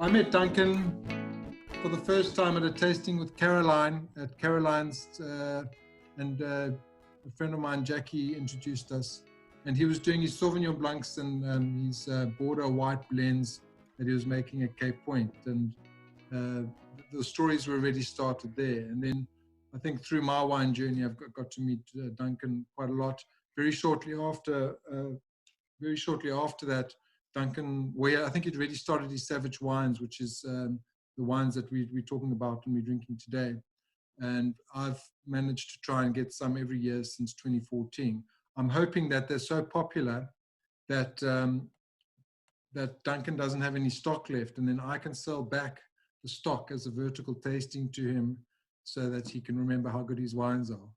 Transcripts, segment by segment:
I met Duncan for the first time at a tasting with Caroline at Caroline's, and a friend of mine, Jackie, introduced us. And he was doing his Sauvignon Blancs and his border white blends that he was making at Cape Point. And the stories were already started there. And then I think through my wine journey, I've got to meet Duncan quite a lot. Very shortly after that, Duncan, where I think he'd already started his Savage Wines, which is the wines that we're talking about and we're drinking today. And I've managed to try and get some every year since 2014. I'm hoping that they're so popular that that Duncan doesn't have any stock left, and then I can sell back the stock as a vertical tasting to him so that he can remember how good his wines are.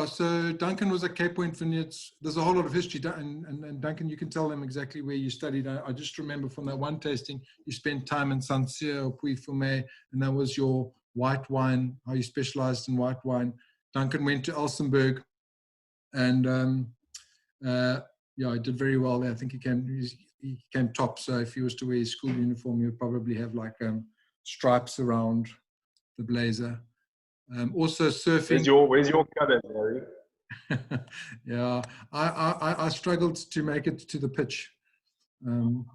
So Duncan was at Cape Point Vineyards. There's a whole lot of history, and Duncan, you can tell them exactly where you studied. I just remember from that one tasting, you spent time in Syrah or Puy-Fumé, and that was your white wine, how you specialized in white wine. Duncan went to Elsenburg, and he did very well there. I think he came top, so if he was to wear his school uniform, he would probably have like stripes around the blazer. Also surfing. Where's your cupboard, Larry? Yeah, I struggled to make it to the pitch. No,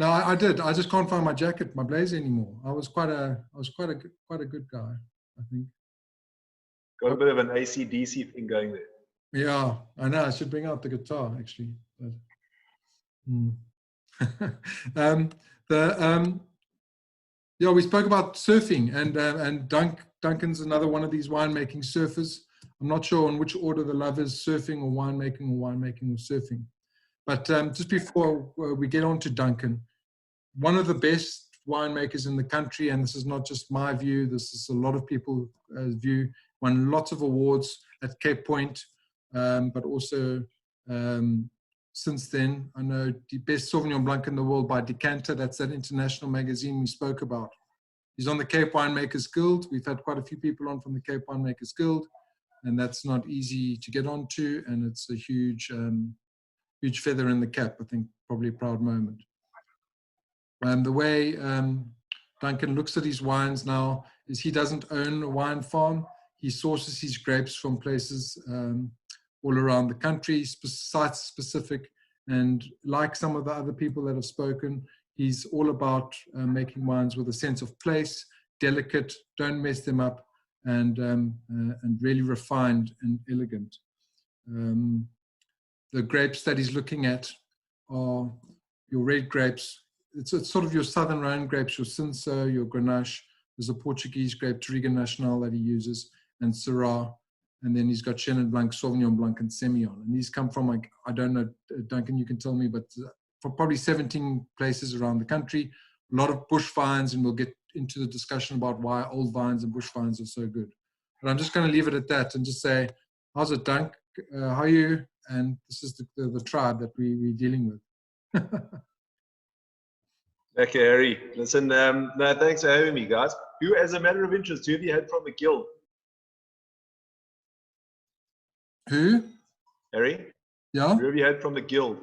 I did. I just can't find my jacket, my blazer anymore. I was quite a good guy, I think. Got a bit of an AC/DC thing going there. Yeah, I know. I should bring out the guitar actually. But, we spoke about surfing, and Duncan's another one of these winemaking surfers. I'm not sure in which order the love is, surfing or winemaking or surfing. But just before we get on to Duncan, one of the best winemakers in the country, and this is not just my view, this is a lot of people's view, won lots of awards at Cape Point, but also since then, I know the best Sauvignon Blanc in the world by Decanter. That's that international magazine we spoke about. He's on the Cape Winemakers Guild. We've had quite a few people on from the Cape Winemakers Guild, and that's not easy to get onto, and it's a huge, huge feather in the cap. I think probably a proud moment. The way Duncan looks at his wines now is he doesn't own a wine farm. He sources his grapes from places all around the country, site specific, and like some of the other people that have spoken, he's all about making wines with a sense of place, delicate, don't mess them up, and really refined and elegant. The grapes that he's looking at are your red grapes. It's sort of your Southern Rhone grapes, your Cinsault, your Grenache. There's a Portuguese grape, Touriga Nacional, that he uses, and Syrah. And then he's got Chenin Blanc, Sauvignon Blanc, and Semillon. And these come from, like, I don't know, Duncan, you can tell me, but for probably 17 places around the country, a lot of bush vines, and we'll get into the discussion about why old vines and bush vines are so good. But I'm just going to leave it at that and just say, how's it, Dunk? How are you? And this is the tribe that we're dealing with. Okay, Harry. Listen, no, thanks for having me, guys. Who, as a matter of interest, who have you had from the guild? Who? Harry? Yeah? Who have you had from the guild?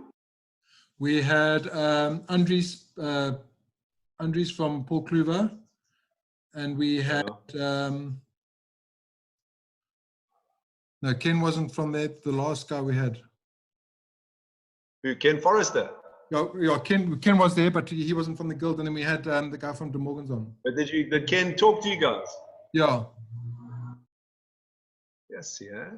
We had Andries from Paul Kluwer, and we had no, Ken wasn't from there. The last guy we had. Who? Ken Forrester? Yeah, Ken was there, but he wasn't from the guild. And then we had the guy from De Morgan's on. But did Ken talk to you guys? Yeah. Yes, yeah.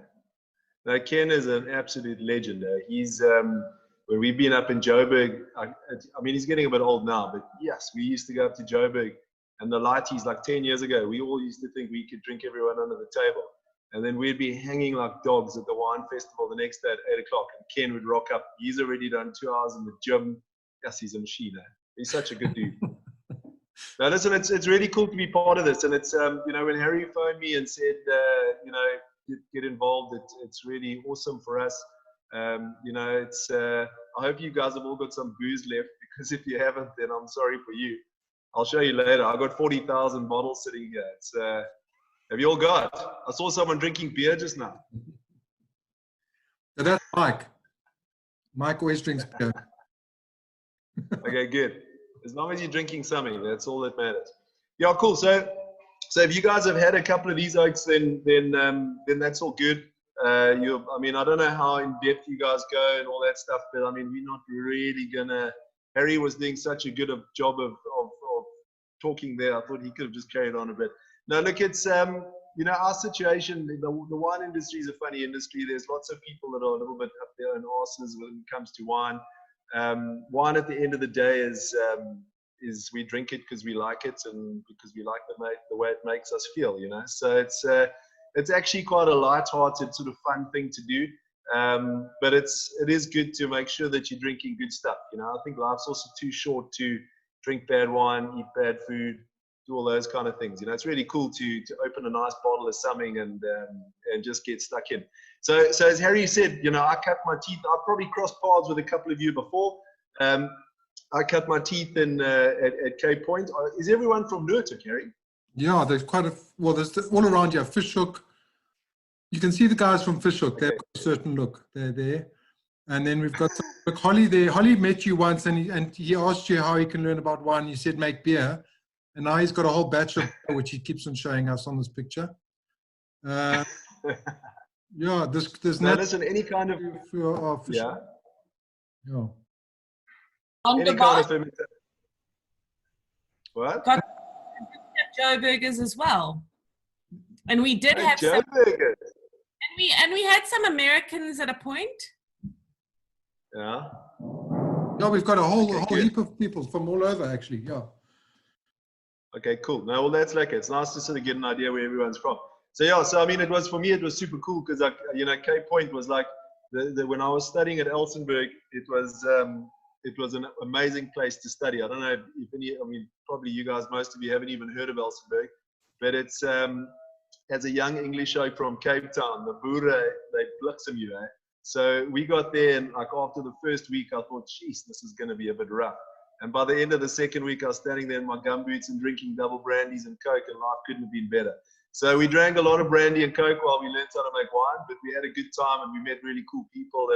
Now, Ken is an absolute legend. He's when we've been up in Joburg. I mean, he's getting a bit old now, but yes, we used to go up to Joburg, and the lighties, like 10 years ago, we all used to think we could drink everyone under the table, and then we'd be hanging like dogs at the wine festival the next day at 8 o'clock, and Ken would rock up. He's already done 2 hours in the gym. Yes, he's a machine. He's such a good dude. Now, listen, it's really cool to be part of this, and it's when Harry phoned me and said get involved, it's really awesome for us. It's I hope you guys have all got some booze left, because if you haven't, then I'm sorry for you. I'll show you later. I got 40,000 bottles sitting here. It's have you all got? I saw someone drinking beer just now. So that's Mike. Mike always drinks beer. Okay, good. As long as you're drinking something, that's all that matters. Yeah, cool. So if you guys have had a couple of these oaks, then that's all good. I mean, I don't know how in depth you guys go and all that stuff, but I mean, we're not really gonna. Harry was doing such a good job of talking there. I thought he could have just carried on a bit. No, look, it's you know, our situation. The wine industry is a funny industry. There's lots of people that are a little bit up their own arses when it comes to wine. Wine at the end of the day is we drink it because we like it and because we like the way it makes us feel, you know. So it's actually quite a light-hearted sort of fun thing to do. But it is good to make sure that you're drinking good stuff. You know, I think life's also too short to drink bad wine, eat bad food, do all those kind of things. You know, it's really cool to open a nice bottle of something and just get stuck in. So as Harry said, you know, I cut my teeth. I've probably crossed paths with a couple of you before. I cut my teeth at Cape Point. Is everyone from LIATOC, Harry? Yeah, there's quite a, well, there's all around here. Fishhook. You can see the guys from Fishhook. They've got a certain look. They're there. And then we've got look, Holly there. Holly met you once and he asked you how he can learn about wine. You said make beer. And now he's got a whole batch of beer, which he keeps on showing us on this picture. Yeah, there's now listen, any kind of yeah. Yeah. Any kind of fermentation. What? Joe burgers as well, and we did have Joe some burgers. and we had some Americans at a point. Yeah. Yeah, we've got a whole heap of people from all over actually. Yeah. Okay, cool. No, well, that's like it. It's nice to sort of get an idea where everyone's from. So yeah, so I mean, for me, it was super cool because you know, Cape Point was like when I was studying at Elsenburg, it was an amazing place to study. I don't know if any, I mean, probably you guys, most of you haven't even heard of Elsenburg, but it's as a young English oak from Cape Town, the Boere, they bliksem you, eh? So we got there, and like after the first week, I thought, geez, this is going to be a bit rough. And by the end of the second week, I was standing there in my gumboots and drinking double brandies and Coke, and life couldn't have been better. So we drank a lot of brandy and Coke while we learned how to make wine, but we had a good time and we met really cool people.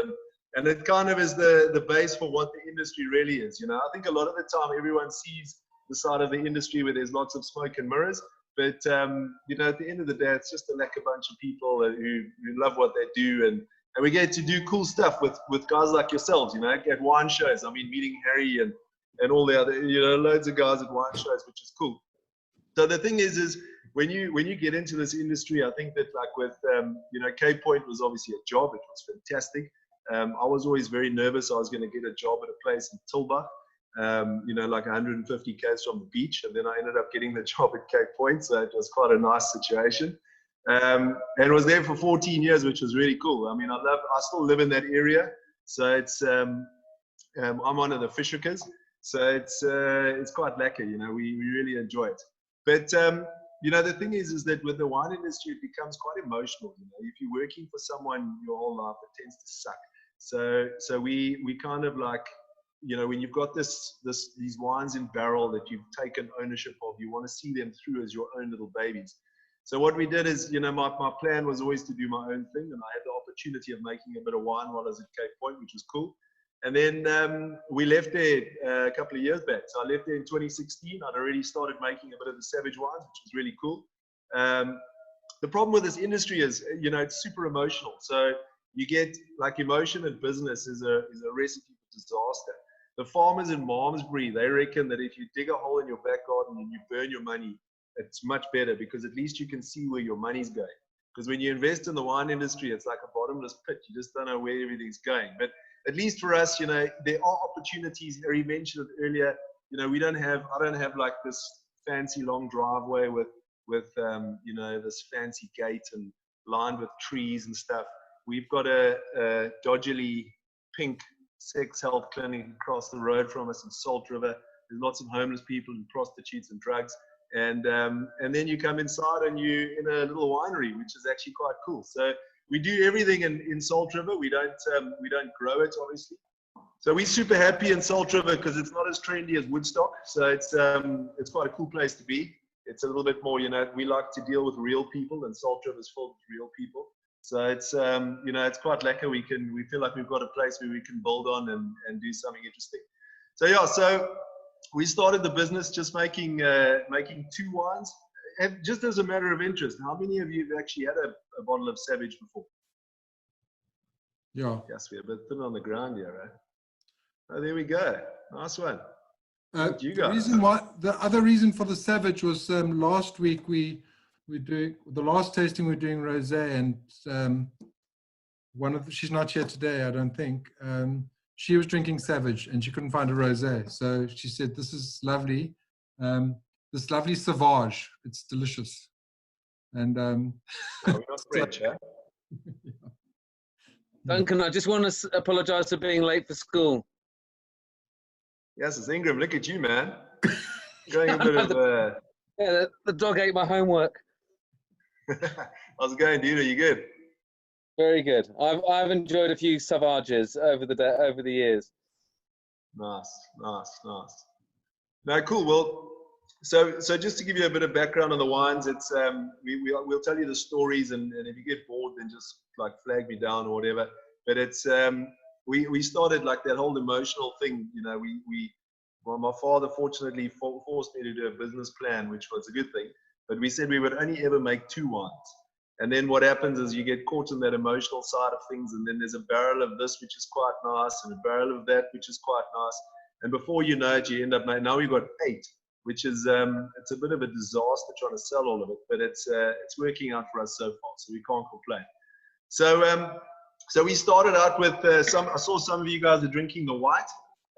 And it kind of is the base for what the industry really is. You know, I think a lot of the time everyone sees the side of the industry where there's lots of smoke and mirrors. But, you know, at the end of the day, it's just a bunch of people who love what they do. And we get to do cool stuff with guys like yourselves, you know, at wine shows. I mean, meeting Harry and all the other, you know, loads of guys at wine shows, which is cool. So the thing is when you get into this industry, I think that like with, you know, Cape Point was obviously a job. It was fantastic. I was always very nervous. I was going to get a job at a place in Tilbach, you know, like 150 k's from the beach. And then I ended up getting the job at Cape Point. So it was quite a nice situation. And was there for 14 years, which was really cool. I mean, I still live in that area. So it's, I'm one of the Fishhookers. So it's quite lekker, you know, we really enjoy it. But, you know, the thing is that with the wine industry, it becomes quite emotional. You know, if you're working for someone your whole life, it tends to suck. So we kind of like, you know, when you've got these wines in barrel that you've taken ownership of, you want to see them through as your own little babies. So what we did is, you know, my plan was always to do my own thing, and I had the opportunity of making a bit of wine while I was at Cape Point, which was cool. And then we left there a couple of years back. So I left there in 2016. I'd already started making a bit of the Savage wines, which was really cool. The problem with this industry is, you know, it's super emotional. So you get like emotion in business is a recipe for disaster. The farmers in Malmesbury, they reckon that if you dig a hole in your back garden and you burn your money, it's much better because at least you can see where your money's going. Because when you invest in the wine industry, it's like a bottomless pit. You just don't know where everything's going. But at least for us, you know, there are opportunities. Harry mentioned it earlier. You know, I don't have like this fancy long driveway with you know, this fancy gate and lined with trees and stuff. We've got a dodgily pink sex health clinic across the road from us in Salt River. There's lots of homeless people and prostitutes and drugs. And then you come inside and you're in a little winery, which is actually quite cool. So we do everything in Salt River. We don't grow it, obviously. So we're super happy in Salt River because it's not as trendy as Woodstock. So it's quite a cool place to be. It's a little bit more, you know, we like to deal with real people, and Salt River is filled with real people. So it's you know, it's quite lekker. We feel like we've got a place where we can build on and do something interesting. So yeah, so we started the business just making 2 wines, and just as a matter of interest, how many of you have actually had a bottle of Savage before? Yeah. Yes, we're a bit thin on the ground here, right? Oh, there we go. Nice one. Thank you guys. The other reason for the Savage was last week we doing the last tasting we're doing rosé, and she's not here today, I don't think. She was drinking Savage and she couldn't find a rosé, so she said, "This is lovely, this lovely Sauvage. It's delicious." And we're not French, huh? Duncan, I just want to apologise for being late for school. Yes, it's Ingram. Look at you, man. Going a bit of. Yeah, the dog ate my homework. How's it going, dude? Are you good? Very good. I've enjoyed a few Sauvages over the years. Nice. No, cool. Well, so just to give you a bit of background on the wines, it's we'll tell you the stories, and if you get bored, then just like flag me down or whatever. But it's we started like that whole emotional thing. You know, well, my father fortunately forced me to do a business plan, which was a good thing. But we said we would only ever make 2 wines. And then what happens is you get caught in that emotional side of things, and then there's a barrel of this, which is quite nice, and a barrel of that, which is quite nice. And before you know it, you end up, now we've got 8, which is, it's a bit of a disaster trying to sell all of it, but it's working out for us so far, so we can't complain. So we started out with I saw some of you guys are drinking the white.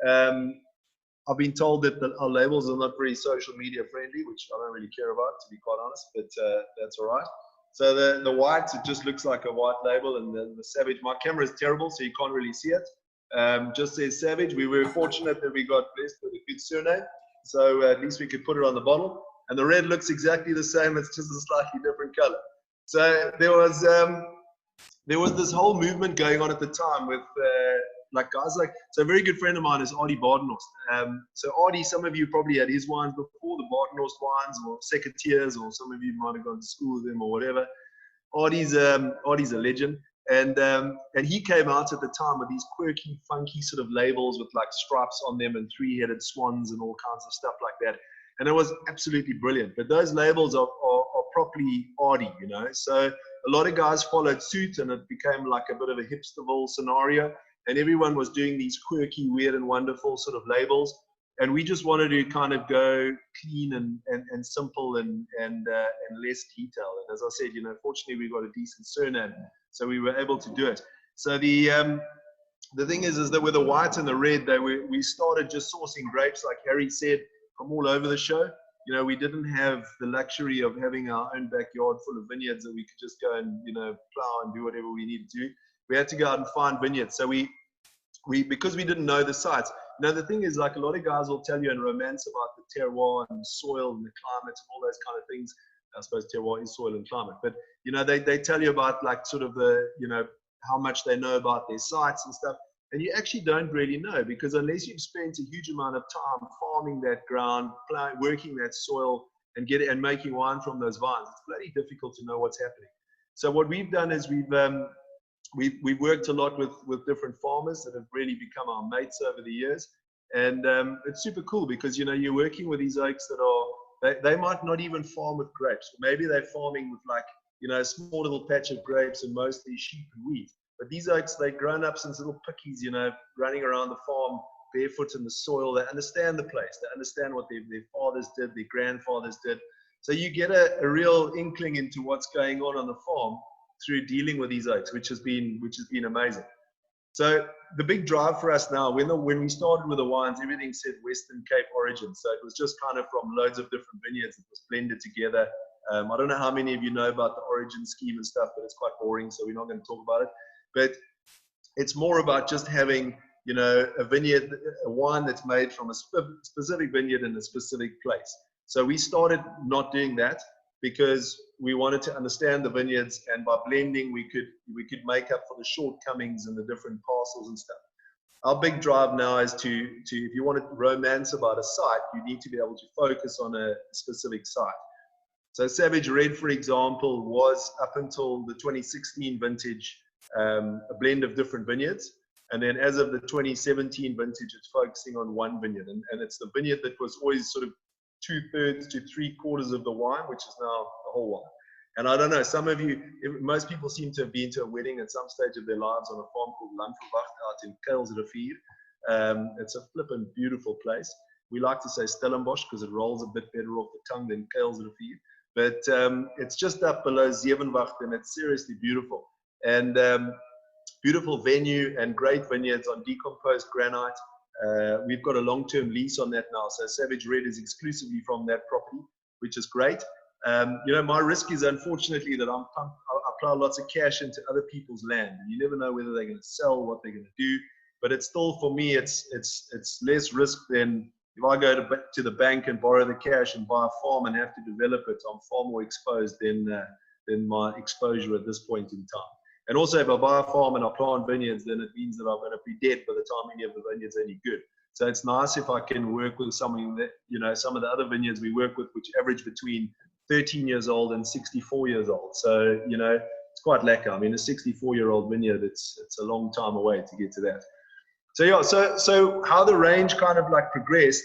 I've been told that our labels are not very social media friendly, which I don't really care about, to be quite honest, but that's all right. So the white, it just looks like a white label, and the Savage, my camera is terrible, so you can't really see it. Just says Savage. We were fortunate that we got blessed with a good surname, so at least we could put it on the bottle. And the red looks exactly the same, it's just a slightly different color. So there was this whole movement going on at the time with like guys like, so a very good friend of mine is Artie Badenhorst. So Artie, some of you probably had his wines before, the Badenhorst wines, or Secatiers, or some of you might have gone to school with him or whatever. Artie's a legend, and he came out at the time with these quirky, funky sort of labels with like stripes on them and 3-headed swans and all kinds of stuff like that. And it was absolutely brilliant. But those labels are properly Artie, you know. So a lot of guys followed suit, and it became like a bit of a hipsterville scenario. And everyone was doing these quirky, weird, and wonderful sort of labels. And we just wanted to kind of go clean and simple and less detail. And as I said, you know, fortunately we got a decent surname, so we were able to do it. So the thing is that with the white and the red, we started just sourcing grapes, like Harry said, from all over the show. You know, we didn't have the luxury of having our own backyard full of vineyards that we could just go and, you know, plow and do whatever we needed to do. We had to go out and find vineyards. So we because we didn't know the sites. Now, the thing is, like, a lot of guys will tell you and romance about the terroir and the soil and the climate and all those kind of things. I suppose terroir is soil and climate. But, you know, they tell you about, like, sort of the, you know, how much they know about their sites and stuff. And you actually don't really know, because unless you've spent a huge amount of time farming that ground, working that soil, and making wine from those vines, it's bloody difficult to know what's happening. So what we've done is we've worked a lot with different farmers that have really become our mates over the years. And it's super cool because, you know, you're working with these oaks that are, they might not even farm with grapes. Maybe they're farming with, like, you know, a small little patch of grapes and mostly sheep and wheat. But these oaks, they've grown up since little pickies, you know, running around the farm barefoot in the soil. They understand the place. They understand what their fathers did, their grandfathers did. So you get a real inkling into what's going on the farm through dealing with these oaks, which has been amazing. So the big drive for us now, when we started with the wines, everything said Western Cape origin. So it was just kind of from loads of different vineyards. It was blended together. I don't know how many of you know about the origin scheme and stuff, but it's quite boring, so we're not going to talk about it. But it's more about just having, you know, a vineyard, a wine that's made from a specific vineyard in a specific place. So we started not doing that because we wanted to understand the vineyards, and by blending, we could make up for the shortcomings in the different parcels and stuff. Our big drive now is to if you want to romance about a site, you need to be able to focus on a specific site. So Savage Red, for example, was up until the 2016 vintage a blend of different vineyards. And then as of the 2017 vintage, it's focusing on one vineyard. And it's the vineyard that was always sort of 2/3 to 3/4 of the wine, which is now the whole wine. And I don't know, some of you, most people seem to have been to a wedding at some stage of their lives on a farm called Landverwacht out in Kuilsrivier. It's a flippin' beautiful place. We like to say Stellenbosch because it rolls a bit better off the tongue than Kuilsrivier. But it's just up below Zevenwacht, and it's seriously beautiful. And beautiful venue and great vineyards on decomposed granite. We've got a long-term lease on that now. So Savage Red is exclusively from that property, which is great. You know, my risk is unfortunately that I plow lots of cash into other people's land, and you never know whether they're going to sell, what they're going to do. But it's still, for me, it's less risk than if I go to the bank and borrow the cash and buy a farm and have to develop it. I'm far more exposed than my exposure at this point in time. And also, if I buy a farm and I plant vineyards, then it means that I'm going to be dead by the time any of the vineyards are any good. So it's nice if I can work with something that, you know, some of the other vineyards we work with, which average between 13 years old and 64 years old. So, you know, it's quite lacquer. I mean, a 64-year-old vineyard, it's a long time away to get to that. So yeah, so how the range kind of like progressed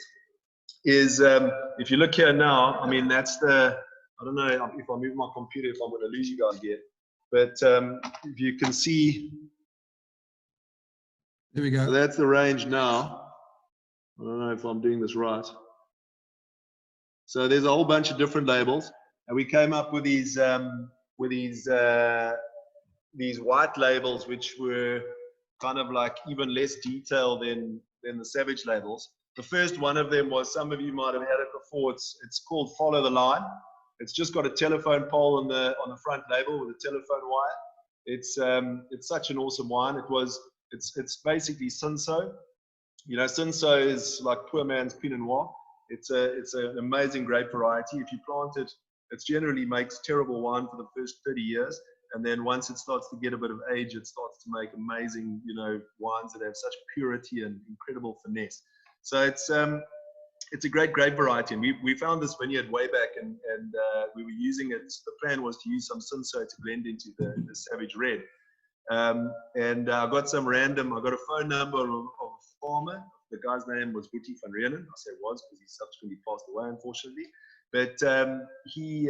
is, if you look here now, I mean, that's the, I don't know if I move my computer, if I'm going to lose you guys again. But if you can see, there we go. So that's the range now. I don't know if I'm doing this right. So there's a whole bunch of different labels, and we came up with these white labels, which were kind of like even less detail than the Savage labels. The first one of them was, some of you might have had it before. It's called Follow the Line. It's just got a telephone pole on the front label with a telephone wire. It's such an awesome wine. It's basically Cinsault. You know, Cinsault is like poor man's Pinot Noir. It's an amazing grape variety. If you plant it, it generally makes terrible wine for the first 30 years. And then once it starts to get a bit of age, it starts to make amazing, you know, wines that have such purity and incredible finesse. So it's a great grape variety. And we found this vineyard way back, and we were using it. The plan was to use some Cinsault to blend into the Savage Red. And I got I got a phone number of a farmer. The guy's name was Boetie van Reenen. I say was because he subsequently passed away, unfortunately. But he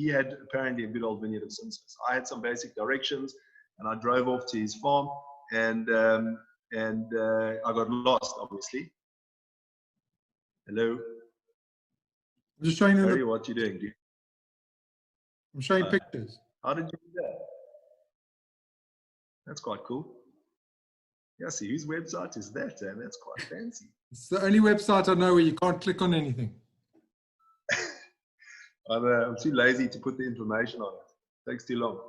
had apparently a good old vineyard of Cinsault. So I had some basic directions, and I drove off to his farm, and I got lost, obviously. Hello. I'm just showing them. Harry, what you doing, dude? I'm showing pictures. How did you do that? That's quite cool. Yeah, see, whose website is that? And that's quite fancy. It's the only website I know where you can't click on anything. I'm too lazy to put the information on it. Takes too long.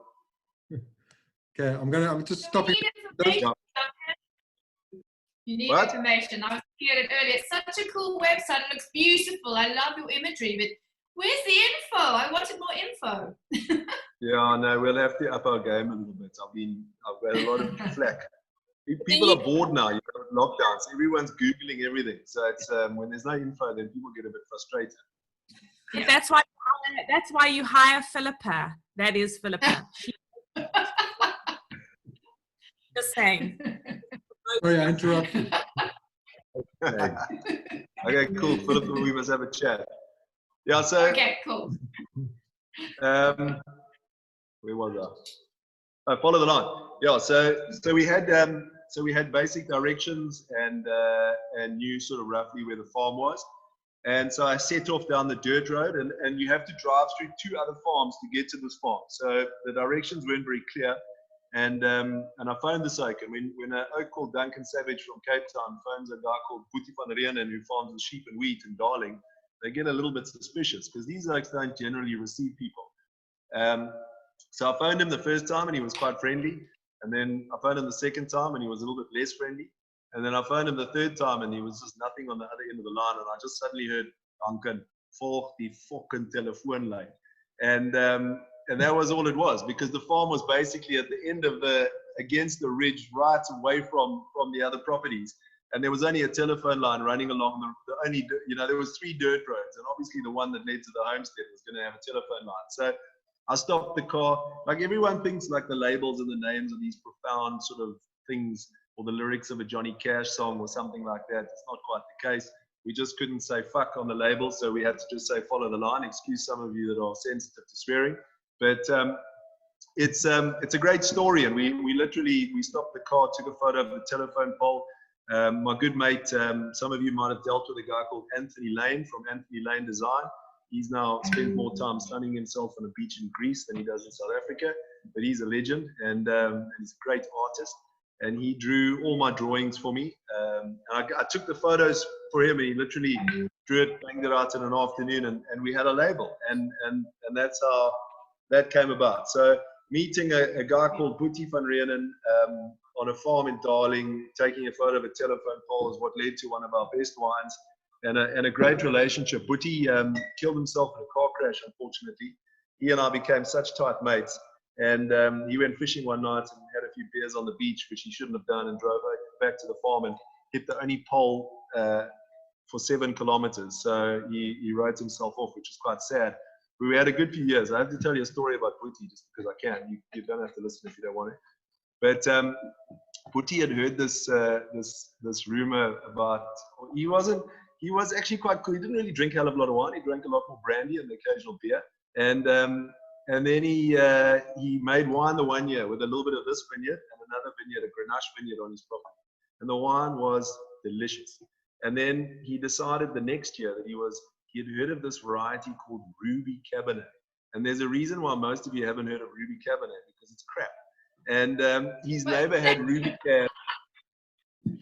Okay, I'm just stopping. You need What? information. I was looking at it earlier. It's such a cool website. It looks beautiful. I love your imagery, but where's the info? I wanted more info. Yeah, no, we'll have to up our game a little bit. I've got a lot of flack. People are bored now. You know, lockdowns. Everyone's Googling everything. So it's when there's no info, then people get a bit frustrated. Yeah. That's why you hire Philippa. That is Philippa. Just saying. Sorry, I interrupted. Okay, cool. Philippa, we must have a chat. Yeah, so Okay, cool. where was I? Follow the line. Yeah, so we had basic directions and knew sort of roughly where the farm was. And so I set off down the dirt road, and you have to drive through 2 other farms to get to this farm. So the directions weren't very clear. And I phoned this oak, and when an oak called Duncan Savage from Cape Town phones a guy called Boetie van Reenen who farms the sheep and wheat in Darling, they get a little bit suspicious because these oaks don't generally receive people. So I phoned him the first time, and he was quite friendly. And then I phoned him the second time, and he was a little bit less friendly. And then I phoned him the third time, and he was just nothing on the other end of the line. And I just suddenly heard, Duncan, volg die fucking telefoonlyn. And that was all it was, because the farm was basically at the end of against the ridge, right away from the other properties. And there was only a telephone line running along there was 3 dirt roads. And obviously the one that led to the homestead was going to have a telephone line. So I stopped the car. Like everyone thinks like the labels and the names of these profound sort of things, or the lyrics of a Johnny Cash song or something like that. It's not quite the case. We just couldn't say fuck on the label, so we had to just say follow the line. Excuse some of you that are sensitive to swearing, but it's a great story. And we stopped the car, took a photo of the telephone pole. My good mate, some of you might have dealt with a guy called Anthony Lane from Anthony Lane Design. He's now spent more time sunning himself on a beach in Greece than he does in South Africa, but he's a legend, and he's a great artist. And he drew all my drawings for me. I took the photos for him, and he literally drew it, banged it out in an afternoon, and we had a label. And that's how that came about. So meeting a guy called Boetie van Reenen on a farm in Darling, taking a photo of a telephone pole is what led to one of our best wines, and a great relationship. Boetie killed himself in a car crash, unfortunately. He and I became such tight mates. And he went fishing one night and had a few beers on the beach, which he shouldn't have done, and drove back to the farm and hit the only pole for 7 kilometers. So he wrote himself off, which is quite sad. But we had a good few years. I have to tell you a story about Boetie just because I can. You don't have to listen if you don't want to. But Boetie had heard this rumor about, he was actually quite cool. He didn't really drink a hell of a lot of wine. He drank a lot more brandy and the occasional beer. And then he made wine the one year with a little bit of this vineyard and another vineyard, a Grenache vineyard on his property. And the wine was delicious. And then he decided the next year that he had heard of this variety called Ruby Cabernet. And there's a reason why most of you haven't heard of Ruby Cabernet, because it's crap. And he's never had Ruby Cab.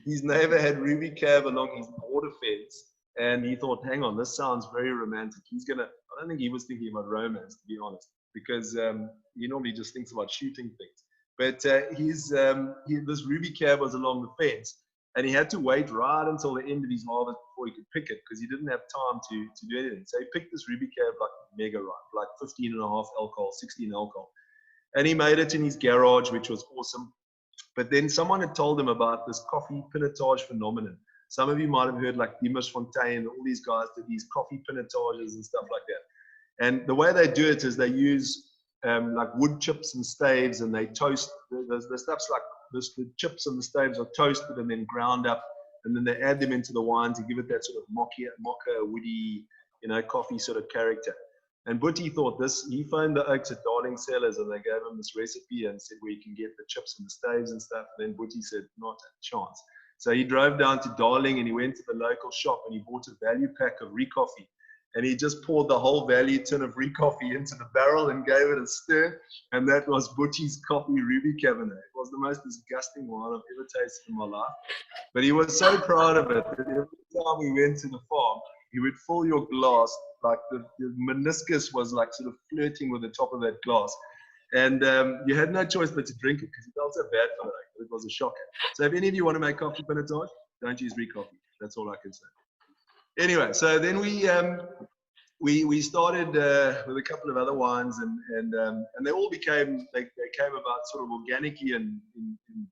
He's never had Ruby Cab along his border fence. And he thought, hang on, this sounds very romantic. I don't think he was thinking about romance, to be honest, because he normally just thinks about shooting things. But this Ruby Cab was along the fence, and he had to wait right until the end of his harvest before he could pick it, because he didn't have time to do anything. So he picked this Ruby Cab like mega ripe, like 15.5 alcohol, 16 alcohol. And he made it in his garage, which was awesome. But then someone had told him about this coffee pinotage phenomenon. Some of you might have heard like Dimas Fontaine, all these guys did these coffee pinotages and stuff like that. And the way they do it is they use like wood chips and staves, and they toast. The stuff's like this, the chips and the staves are toasted and then ground up, and then they add them into the wine to give it that sort of mocha, woody, coffee sort of character. And Boetie thought this, he phoned the Oaks at Darling Cellars, and they gave him this recipe and said where you can get the chips and the staves and stuff. And then Boetie said, not a chance. So he drove down to Darling and he went to the local shop and he bought a value pack of Recoffee. And he just poured the whole value tin of Recoffee into the barrel and gave it a stir. And that was Boetie's Coffee Ruby Cabernet. It was the most disgusting wine I've ever tasted in my life. But he was so proud of it that every time we went to the farm, he would fill your glass, like the meniscus was like sort of flirting with the top of that glass. And you had no choice but to drink it because it felt so bad for it. It was a shocker. So if any of you want to make coffee pinotage, don't use Recoffee. That's all I can say. Anyway, so then we started with a couple of other wines, and they all they came about sort of organically in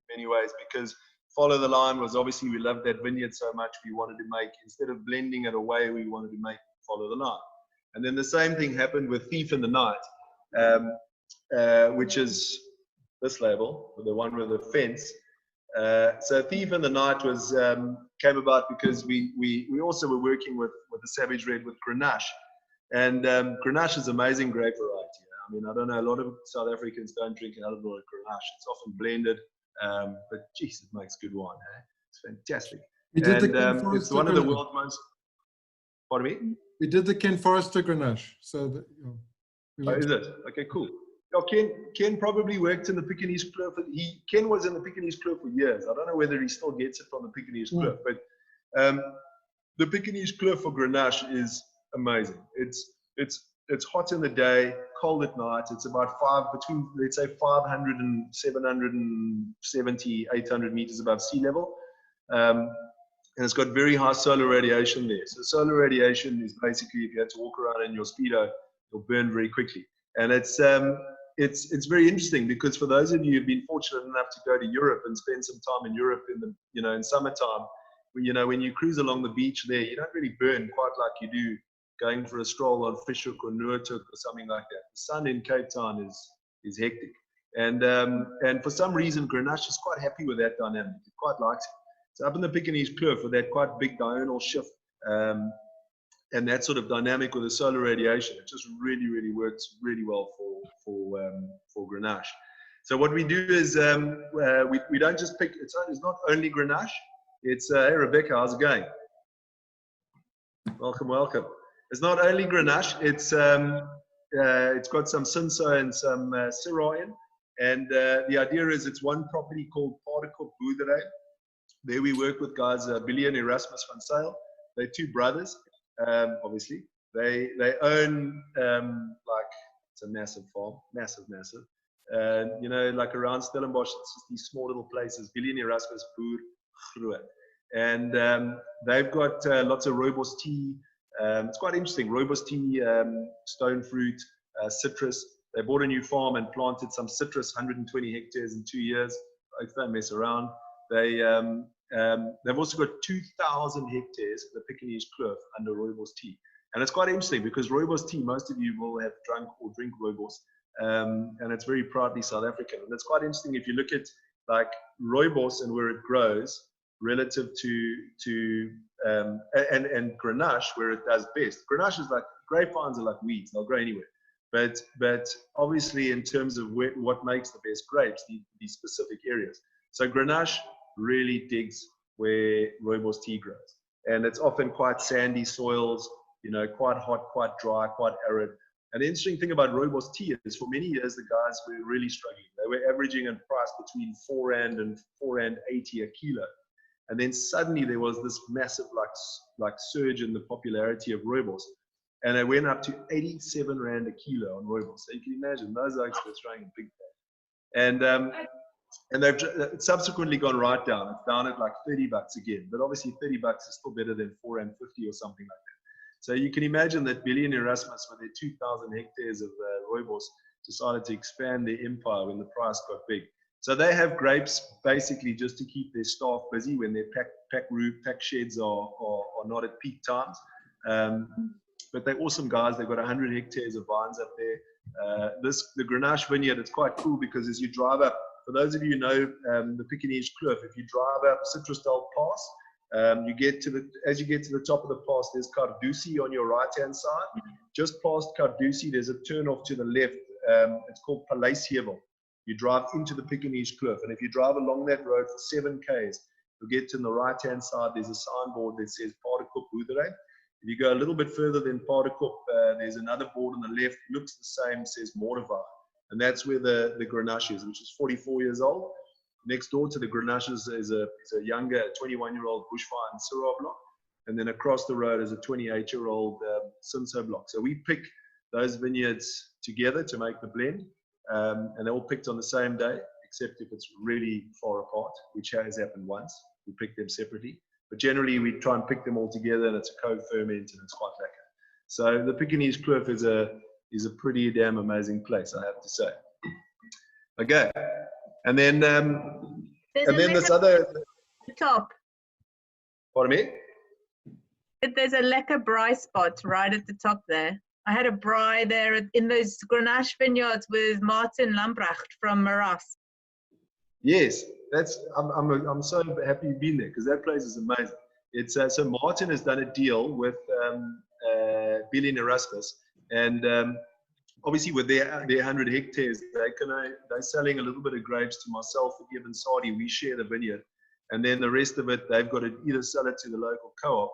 many ways, because Follow the Line was obviously, we loved that vineyard so much, we wanted to make, instead of blending it away, we wanted to make Follow the Line. And then the same thing happened with Thief in the Night, which is this label, the one with the fence. So Thief in the Night was came about because we also were working with the Savage Red with Grenache, and Grenache is amazing grape variety. I mean, I don't know, a lot of South Africans don't drink a hell of a lot of Grenache. It's often blended, but geez, it makes good wine. It's fantastic. It's one of the world's most. Pardon me? We did the Ken Forrester Grenache, so that. Oh, is it? Okay, cool. Ken probably worked in the Pekingese Kloof. Ken was in the Pekingese Kloof for years. I don't know whether he still gets it from the Pekingese Kloof, but the Pekingese Kloof for Grenache is amazing. It's hot in the day, cold at night. It's about between, let's say, 500 and 770, 800 meters above sea level. And it's got very high solar radiation there. So solar radiation is basically, if you had to walk around in your Speedo, you'll burn very quickly. And it's very interesting because for those of you who've been fortunate enough to go to Europe and spend some time in Europe in summertime, when you cruise along the beach there, you don't really burn quite like you do going for a stroll on Fishhook or LIATOC or something like that. The sun in Cape Town is hectic. And for some reason, Grenache is quite happy with that dynamic. He quite likes it. So up in the Pekingese Kloof with that quite big diurnal shift and that sort of dynamic with the solar radiation, it just really, really works really well for Grenache. So what we do is we don't just pick, it's not only Grenache, it's, hey Rebecca, how's it going? Welcome, welcome. It's not only Grenache, it's got some Cinsault and some Syrah in. And the idea is it's one property called Particle Boerdery. There we work with guys, Billy and Erasmus van Sail. They're two brothers, obviously. They own, like, it's a massive farm, massive. You know, like around Stellenbosch, it's just these small little places. Billy and Erasmus boer groot. And they've got lots of rooibos tea. It's quite interesting. Rooibos tea, stone fruit, citrus. They bought a new farm and planted some citrus, 120 hectares in 2 years. If they mess around, they've also got 2,000 hectares of the Pekingese Kloof under rooibos tea. And it's quite interesting because rooibos tea, most of you will have drunk or drink rooibos, and it's very proudly South African. And it's quite interesting if you look at like rooibos and where it grows relative to and Grenache where it does best. Grenache is like, grapevines are like weeds, they'll grow anywhere. But obviously in terms of what makes the best grapes, these specific areas. So Grenache really digs where rooibos tea grows. And it's often quite sandy soils, you know, quite hot, quite dry, quite arid. And the interesting thing about rooibos tea is for many years, the guys were really struggling. They were averaging in price between R4 and R4.80 a kilo. And then suddenly there was this massive like surge in the popularity of rooibos. And it went up to 87 Rand a kilo on rooibos. So you can imagine those oaks were throwing a big thing. And they've subsequently gone right down. It's down at like $30 again. But obviously $30 is still better than R4.50 or something like that. So you can imagine that Billy and Erasmus, with their 2,000 hectares of rooibos, decided to expand their empire when the price got big. So they have grapes basically just to keep their staff busy when their pack sheds are not at peak times. But they're awesome guys. They've got 100 hectares of vines up there. The Grenache vineyard, it's quite cool because as you drive up, for those of you who know the Pekingese Kloof, if you drive up Citrusdale Pass, as you get to the top of the pass, there's Carducci on your right-hand side. Just past Carducci, there's a turn off to the left. It's called Paleisheuvel. You drive into the Pekingese Kloof, and if you drive along that road for 7 k's, you'll get to the right-hand side. There's a signboard that says Particle Boerdery. If you go a little bit further than Particle, there's another board on the left, looks the same, says Mortivar. And that's where the Grenache is, which is 44 years old. Next door to the Grenache is a younger 21-year-old Bushfire and Syrah block. And then across the road is a 28-year-old Cinsault block. So we pick those vineyards together to make the blend. And they're all picked on the same day, except if it's really far apart, which has happened once. We pick them separately. But generally, we try and pick them all together, and it's a co-ferment, and it's quite lekker. So the Pekingese Kloof is a pretty damn amazing place, I have to say. Okay, and then this other top. Pardon me? There's a lekker braai spot right at the top there. I had a braai there in those Grenache vineyards with Martin Lambrecht from Maras. Yes, I'm so happy you've been there because that place is amazing. It's so Martin has done a deal with Billy and Erasmus, and obviously with their 100 hectares, they're selling a little bit of grapes to myself and Evan Sardi. We share the vineyard, and then the rest of it they've got to either sell it to the local co-op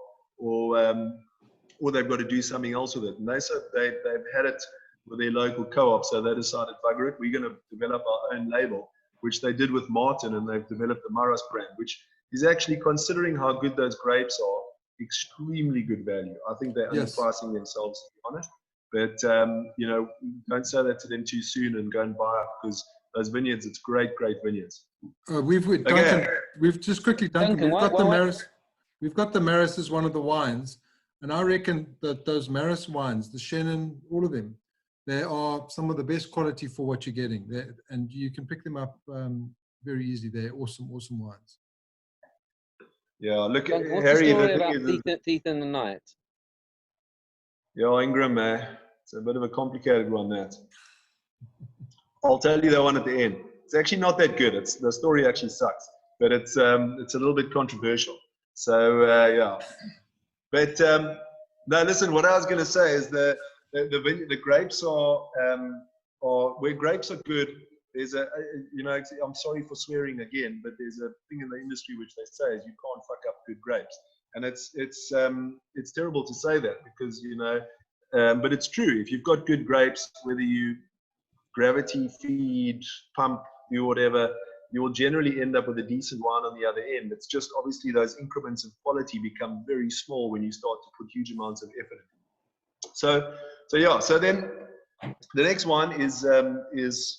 or they've got to do something else with it. And they said they've had it with their local co-op, so they decided, bugger it, we're going to develop our own label, which they did with Martin, and they've developed the Maras brand, which is actually, considering how good those grapes are, extremely good value. I think they're underpricing themselves, to be honest. But, you know, don't say that to them too soon and go and buy up, because those vineyards, it's great vineyards. Duncan, we've just quickly, Duncan, we've got the Maras as one of the wines. And I reckon that those Maras wines, the Chenin, all of them, they are some of the best quality for what you're getting. And you can pick them up very easily. They're awesome wines. Yeah, look at What's Harry. the story about Thief in the Night? Yeah, Ingram, it's a bit of a complicated one, that. I'll tell you the one at the end. It's actually not that good. The story actually sucks, but it's a little bit controversial. So yeah, but no, listen. What I was going to say is the grapes are where grapes are good. There's I'm sorry for swearing again, but there's a thing in the industry which they say is you can't fuck up good grapes, and it's terrible to say that because but it's true. If you've got good grapes, whether you gravity feed, pump, do whatever, you will generally end up with a decent wine on the other end. It's just obviously those increments of quality become very small when you start to put huge amounts of effort in. So yeah. So then the next one is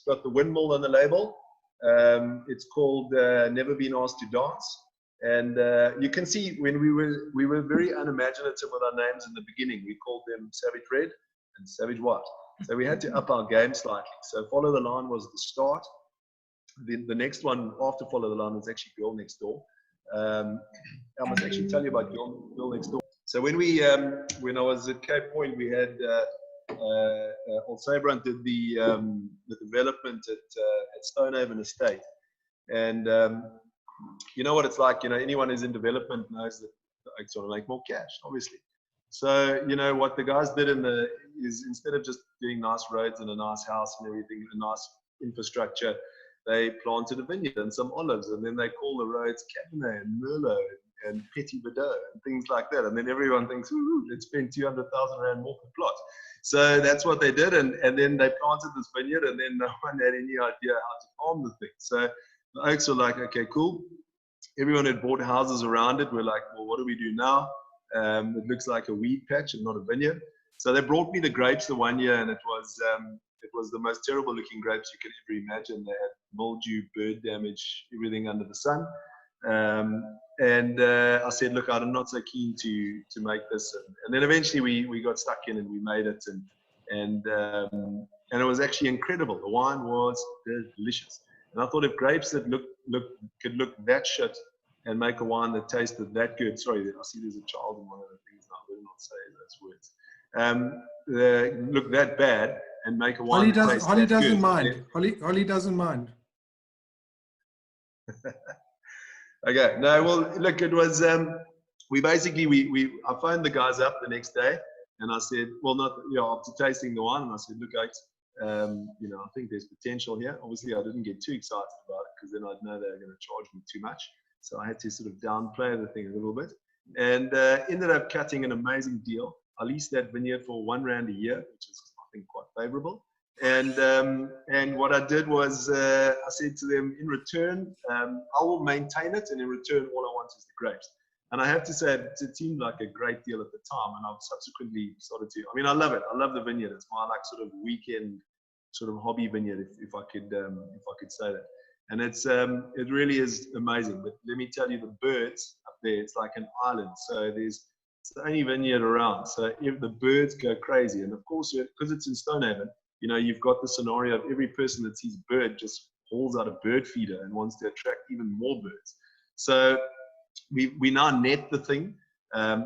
got the windmill on the label. It's called Never Been Asked to Dance. And you can see when we were very unimaginative with our names in the beginning. We called them Savage Red and Savage White. So we had to up our game slightly. So Follow the Line was the start. The next one after Follow the Line was actually Girl Next Door. I must actually tell you about Girl Next Door. So when I was at Cape Point, we had Old Sabrant did the development at Stonehaven Estate, and you know what it's like. Anyone who's in development knows that I sort of make more cash, obviously. So what the guys did is instead of just doing nice roads and a nice house and everything, a nice infrastructure, they planted a vineyard and some olives, and then they call the roads Cabernet and Merlot and Petit Verdot and things like that. And then everyone thinks, ooh, let's spend 200,000 Rand more per plot. So that's what they did, and then they planted this vineyard, and then no one had any idea how to farm the thing. So the oaks were like, okay, cool. Everyone had bought houses around it. We're like, well, what do we do now? It looks like a weed patch and not a vineyard. So they brought me the grapes the one year, and it was the most terrible looking grapes you could ever imagine. They had mildew, bird damage, everything under the sun. And I said, look, I'm not so keen to make this. And then eventually we got stuck in and we made it, and it was actually incredible. The wine was delicious. And I thought if grapes that could look that shit and make a wine that tasted that good. Sorry, I see there's a child in one of the things now. I better not say those words. Look that bad and make a wine that tastes Holly that doesn't good. mind. Holly doesn't mind. Okay. No, well, look, it was, I phoned the guys up the next day and I said, well, after tasting the wine, and I said, look, I think there's potential here. Obviously, I didn't get too excited about it because then I'd know they were going to charge me too much. So I had to sort of downplay the thing a little bit, and ended up cutting an amazing deal. I leased that vineyard for R1 a year, which is, I think, quite favorable. And what I did was I said to them, in return, I will maintain it, and in return, all I want is the grapes. And I have to say, it seemed like a great deal at the time, and I've subsequently started to. I mean, I love it. I love the vineyard. It's my sort of weekend sort of hobby vineyard, if I could say that. And it really is amazing. But let me tell you, the birds up there, it's like an island. So it's the only vineyard around. So if the birds go crazy, and of course, because it's in Stonehaven, you've got the scenario of every person that sees a bird just hauls out a bird feeder and wants to attract even more birds. So we now net the thing.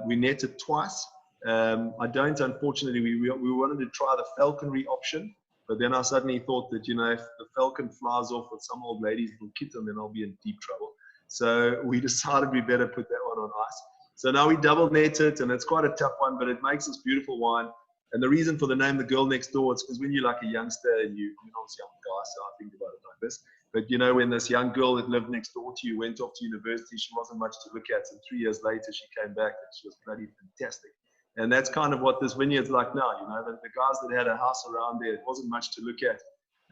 We net it twice. I don't, unfortunately, we wanted to try the falconry option, but then I suddenly thought that, if the falcon flies off with some old lady's little kitten, then I'll be in deep trouble. So we decided we better put that one on ice. So now we double net it, and it's quite a tough one, but it makes this beautiful wine. And the reason for the name The Girl Next Door, it's because when you're like a youngster, and obviously I'm a guy, so I think about it like this. But when this young girl that lived next door to you went off to university, she wasn't much to look at. And 3 years later, she came back and she was bloody fantastic. And that's kind of what this vineyard's like now. The guys that had a house around there, it wasn't much to look at.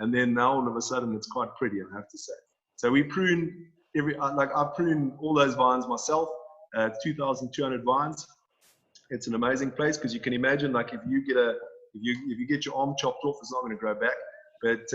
And then now all of a sudden, it's quite pretty, I have to say. So we prune I prune all those vines myself, 2,200 vines. It's an amazing place because you can imagine, like, if you get your arm chopped off, it's not going to grow back. But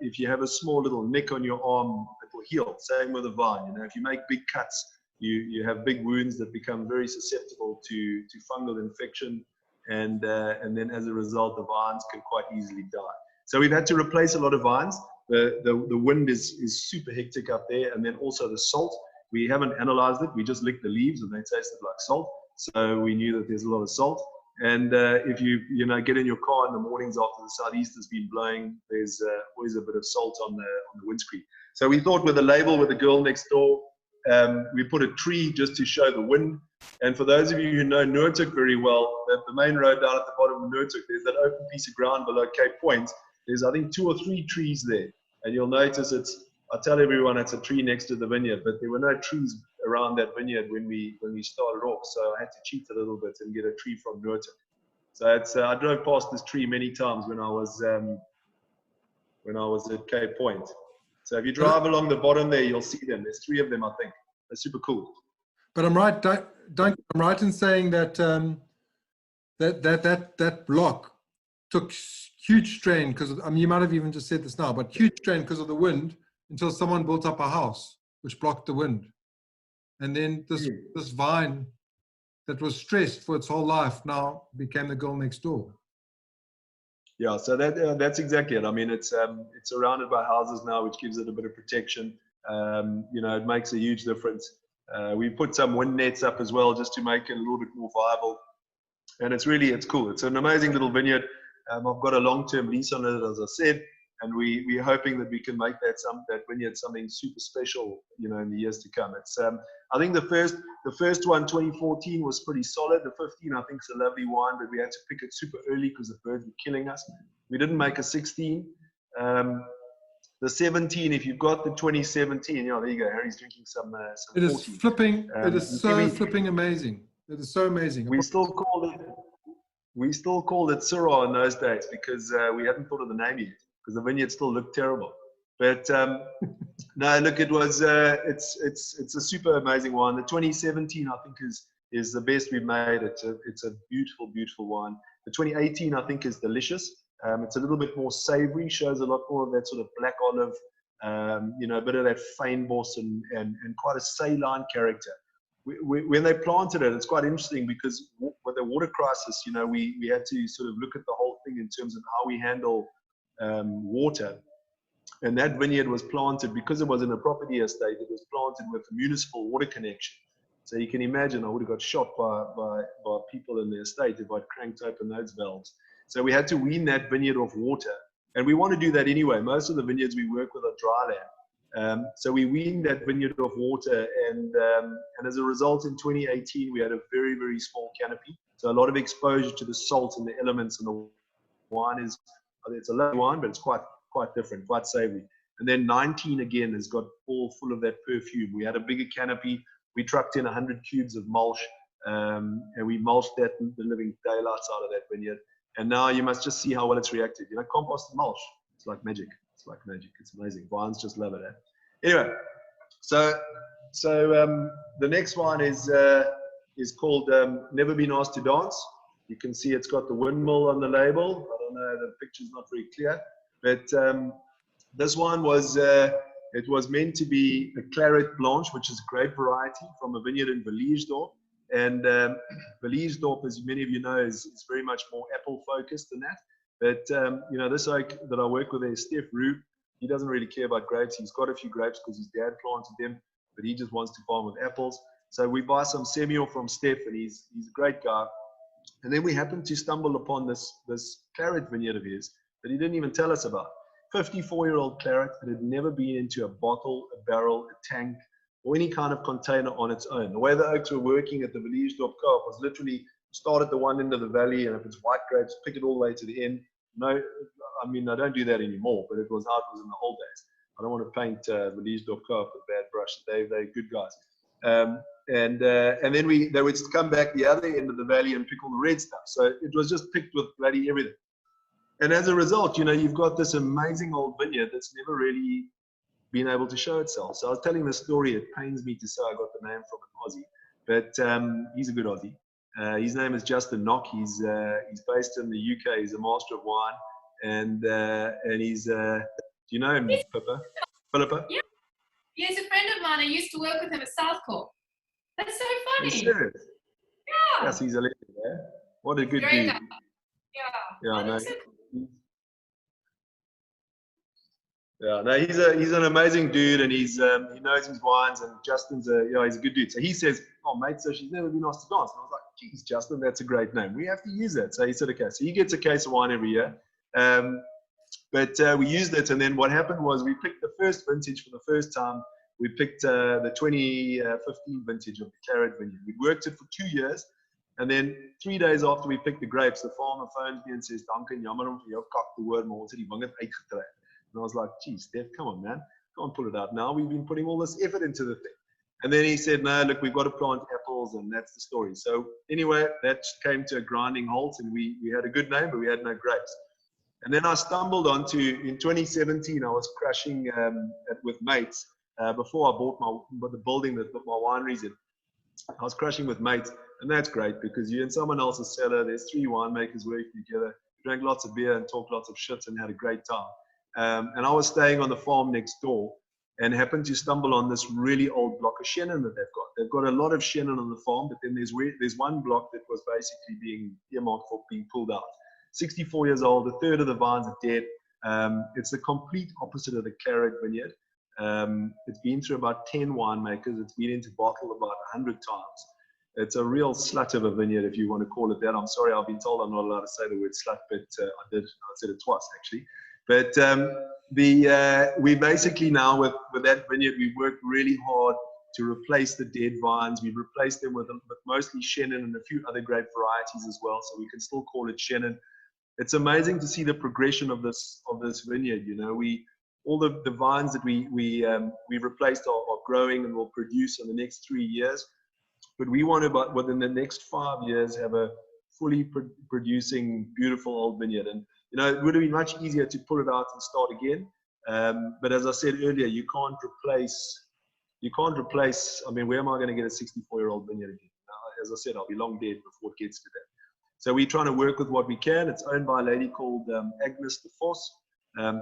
if you have a small little nick on your arm, it will heal. Same with a vine. If you make big cuts, you have big wounds that become very susceptible to fungal infection, and then as a result, the vines can quite easily die. So we've had to replace a lot of vines. The wind is super hectic up there, and then also the salt. We haven't analyzed it. We just licked the leaves, and they tasted like salt. So we knew that there's a lot of salt. And if you get in your car in the mornings after the southeast has been blowing, there's always a bit of salt on the windscreen. So we thought with the label with the girl next door, we put a tree just to show the wind. And for those of you who know LIATOC very well, the main road down at the bottom of LIATOC, there's that open piece of ground below Cape Point. There's, I think, 2 or 3 trees there. And you'll notice I tell everyone it's a tree next to the vineyard, but there were no trees around that vineyard when we started off. So I had to cheat a little bit and get a tree from LIATOC. So I drove past this tree many times when I was at Cape Point. So if you drive along the bottom there, you'll see them. There's 3 of them, I think. They're super cool. But I'm right, Duncan, I'm right in saying that that block took huge strain because, you might have even just said this now, but huge strain because of the wind until someone built up a house which blocked the wind. And then this vine that was stressed for its whole life now became the girl next door. Yeah, so that's exactly it. I mean, it's surrounded by houses now, which gives it a bit of protection. It makes a huge difference. We put some wind nets up as well just to make it a little bit more viable. And it's cool. It's an amazing little vineyard. I've got a long-term lease on it, as I said, and we're hoping that we can make that vineyard something super special, in the years to come. It's I think the first one, 2014, was pretty solid. The 15, I think, is a lovely wine, but we had to pick it super early because the birds were killing us. We didn't make a 16. The 17, if you've got the 2017, there you go. Harry's drinking some It is 14. flipping. It is so flipping amazing. It is so amazing. We still called it Syrah in those days because we hadn't thought of the name yet because the vineyard still looked terrible. But no, look, it was it's a super amazing wine. The 2017, I think, is the best we've made. It's a beautiful wine. The 2018, I think, is delicious. It's a little bit more savory, shows a lot more of that sort of black olive, a bit of that fynbos and quite a saline character. When they planted it, it's quite interesting because with the water crisis, we had to sort of look at the whole thing in terms of how we handle water. And that vineyard was planted, because it was in a property estate, it was planted with a municipal water connection. So you can imagine I would have got shot by people in the estate if I'd cranked open those valves. So we had to wean that vineyard off water. And we want to do that anyway. Most of the vineyards we work with are dry land. So we weaned that vineyard off water. And as a result, in 2018, we had a very, very small canopy. So a lot of exposure to the salt and the elements. And the wine it's a low wine, but it's quite different, quite savory. And then 19 again has got all full of that perfume. We had a bigger canopy. We trucked in 100 cubes of mulch, and we mulched the living daylights out of that vineyard. And now you must just see how well it's reacted. Composted mulch, it's like magic. It's like magic. It's amazing. Vines just love it. Anyway, so the next one is called Never Been Asked to Dance. You can see it's got the windmill on the label. I don't know, the picture's not very clear. But this one was meant to be a Claret Blanche, which is a great variety from a vineyard in Valiesdorp. And Valiesdorp, as many of you know, is very much more apple focused than that. But this oak that I work with there is Steph Roux. He doesn't really care about grapes. He's got a few grapes because his dad planted them, but he just wants to farm with apples. So we buy some Semillon from Steph, and he's a great guy. And then we happened to stumble upon this Claret vineyard of his that he didn't even tell us about. 54-year-old Claret that had never been into a bottle, a barrel, a tank, or any kind of container on its own. The way the oaks were working at the Valiesdorp Co-op was literally start at the one end of the valley, and if it's white grapes, pick it all the way to the end. No, I mean, I don't do that anymore, but it was how it was in the old days. I don't want to paint Valiesdorp Co-op with a bad brush. They're good guys. And then they would come back the other end of the valley and pick all the red stuff. So it was just picked with bloody everything. And as a result, you've got this amazing old vineyard that's never really been able to show itself. So I was telling the story. It pains me to say I got the name from an Aussie, but he's a good Aussie. His name is Justin Knock. He's based in the UK. He's a master of wine, and he's do you know him, Philippa? Yeah, he's a friend of mine. I used to work with him at Southcorp. That's so funny. Serious? Yeah. Yes, he's a legend. Yeah? What a good Great dude. guy. Yeah. Yeah, no. Yeah, no, he's an amazing dude, and he knows his wines, and Justin's he's a good dude. So he says, "Oh, mate, so she's never been asked to dance." And I was like, geez, Justin, that's a great name. We have to use that. So he said, okay. So he gets a case of wine every year. But we used it, and then what happened was we picked the first vintage for the first time. We picked the 2015 vintage of the Claret vineyard. We worked it for 2 years, and then 3 days after we picked the grapes, the farmer phones me and says, Duncan, jammer om vir jou kak te hoor, maar ons het die wingerd uitgetrek. And I was like, geez, Steph, come on, man. Can't pull it out now. We've been putting all this effort into the thing. And then he said, no, look, we've got to plant apples, and that's the story. So anyway, that came to a grinding halt, and we had a good name, but we had no grapes. And then I stumbled onto, in 2017, I was crushing with mates before I bought the building that my wineries in. I was crushing with mates, and that's great because you're in someone else's cellar. There's 3 winemakers working together, drank lots of beer and talked lots of shit and had a great time. And I was staying on the farm next door and happened to stumble on this really old block of Chenin that they've got. They've got a lot of Chenin on the farm, but then there's one block that was basically being earmarked for being pulled out. 64 years old, a third of the vines are dead. It's the complete opposite of the Claret vineyard. It's been through about 10 winemakers. It's been into bottle about 100 times. It's a real slut of a vineyard, if you want to call it that. I'm sorry, I've been told I'm not allowed to say the word slut, but I said it twice actually. But we basically now with that vineyard, we worked really hard to replace the dead vines. We've replaced them with mostly Chenin and a few other grape varieties as well, so we can still call it Chenin. It's amazing to see the progression of this vineyard. You know, all the vines that we replaced are growing and will produce in the next 3 years. But we want to, within the next 5 years, have a fully producing, beautiful old vineyard. And you know, it would have been much easier to pull it out and start again. But as I said earlier, you can't replace. I mean, where am I going to get a 64-year-old vineyard again? As I said, I'll be long dead before it gets to that. So we're trying to work with what we can. It's owned by a lady called Agnes de Vos.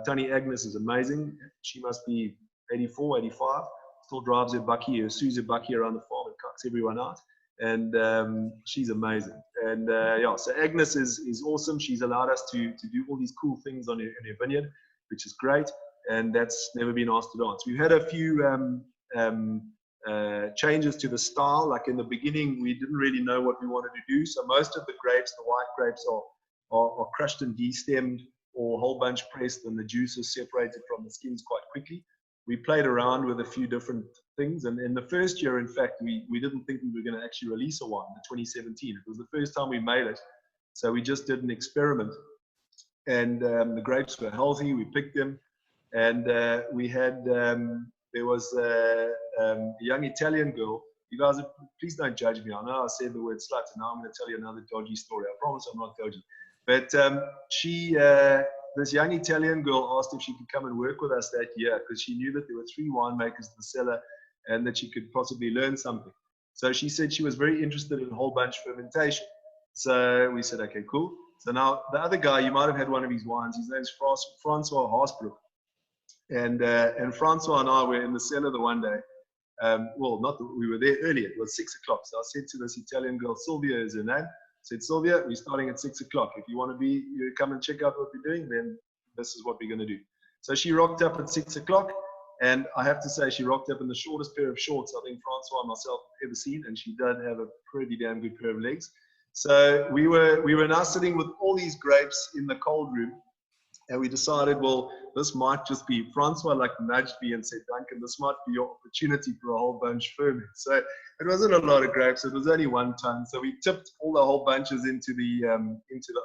Tony Agnes is amazing. She must be 84, 85. Still drives her bakkie, her Suzu bakkie around the farm and cucks everyone out. And she's amazing. And yeah, so Agnes is awesome. She's allowed us to do all these cool things in her vineyard, which is great. And that's never been asked to dance. We've had a few changes to the style. Like in the beginning, we didn't really know what we wanted to do. So most of the grapes, the white grapes, are crushed and destemmed or whole bunch pressed, and the juice is separated from the skins quite quickly. We played around with a few different things. And in the first year, in fact, we didn't think we were going to actually release a wine in 2017. It was the first time we made it. So we just did an experiment. And the grapes were healthy. We picked them. And we had, there was a young Italian girl. You guys, please don't judge me. I know I said the word slut, and now I'm going to tell you another dodgy story. I promise I'm not dodgy. But this young Italian girl asked if she could come and work with us that year because she knew that there were 3 winemakers in the cellar and that she could possibly learn something. So she said she was very interested in whole bunch fermentation. So we said, okay, cool. So now the other guy, you might have had one of his wines. His name's Francois Haasbroek. And Francois and I were in the cellar the one day. We were there early. It was 6 o'clock. So I said to this Italian girl, Sylvia is her name. I said, Sylvia, we're starting at 6 o'clock. If you want to come and check out what we're doing, then this is what we're going to do. So she rocked up at 6 o'clock. And I have to say, she rocked up in the shortest pair of shorts I think Francois and myself have ever seen. And she did have a pretty damn good pair of legs. So we were now sitting with all these grapes in the cold room. And we decided, well, this might just be, Francois nudged me and said, Duncan, this might be your opportunity for a whole bunch ferment. So it wasn't a lot of grapes. It was only 1 ton. So we tipped all the whole bunches into the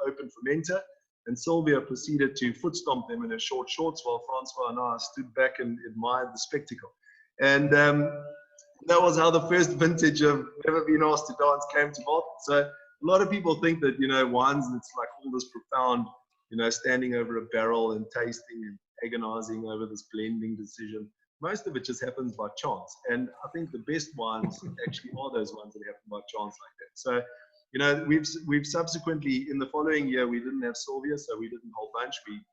open fermenter. And Sylvia proceeded to foot stomp them in her short shorts while Francois and I stood back and admired the spectacle. And that was how the first vintage of Never Been Asked to Dance came to market. So a lot of people think that, you know, wines, it's like all this profound, you know, standing over a barrel and tasting and agonizing over this blending decision. Most of it just happens by chance. And I think the best wines actually are those ones that happen by chance like that. So, you know, we've subsequently, in the following year, we didn't have Sylvia, so we didn't whole bunch. We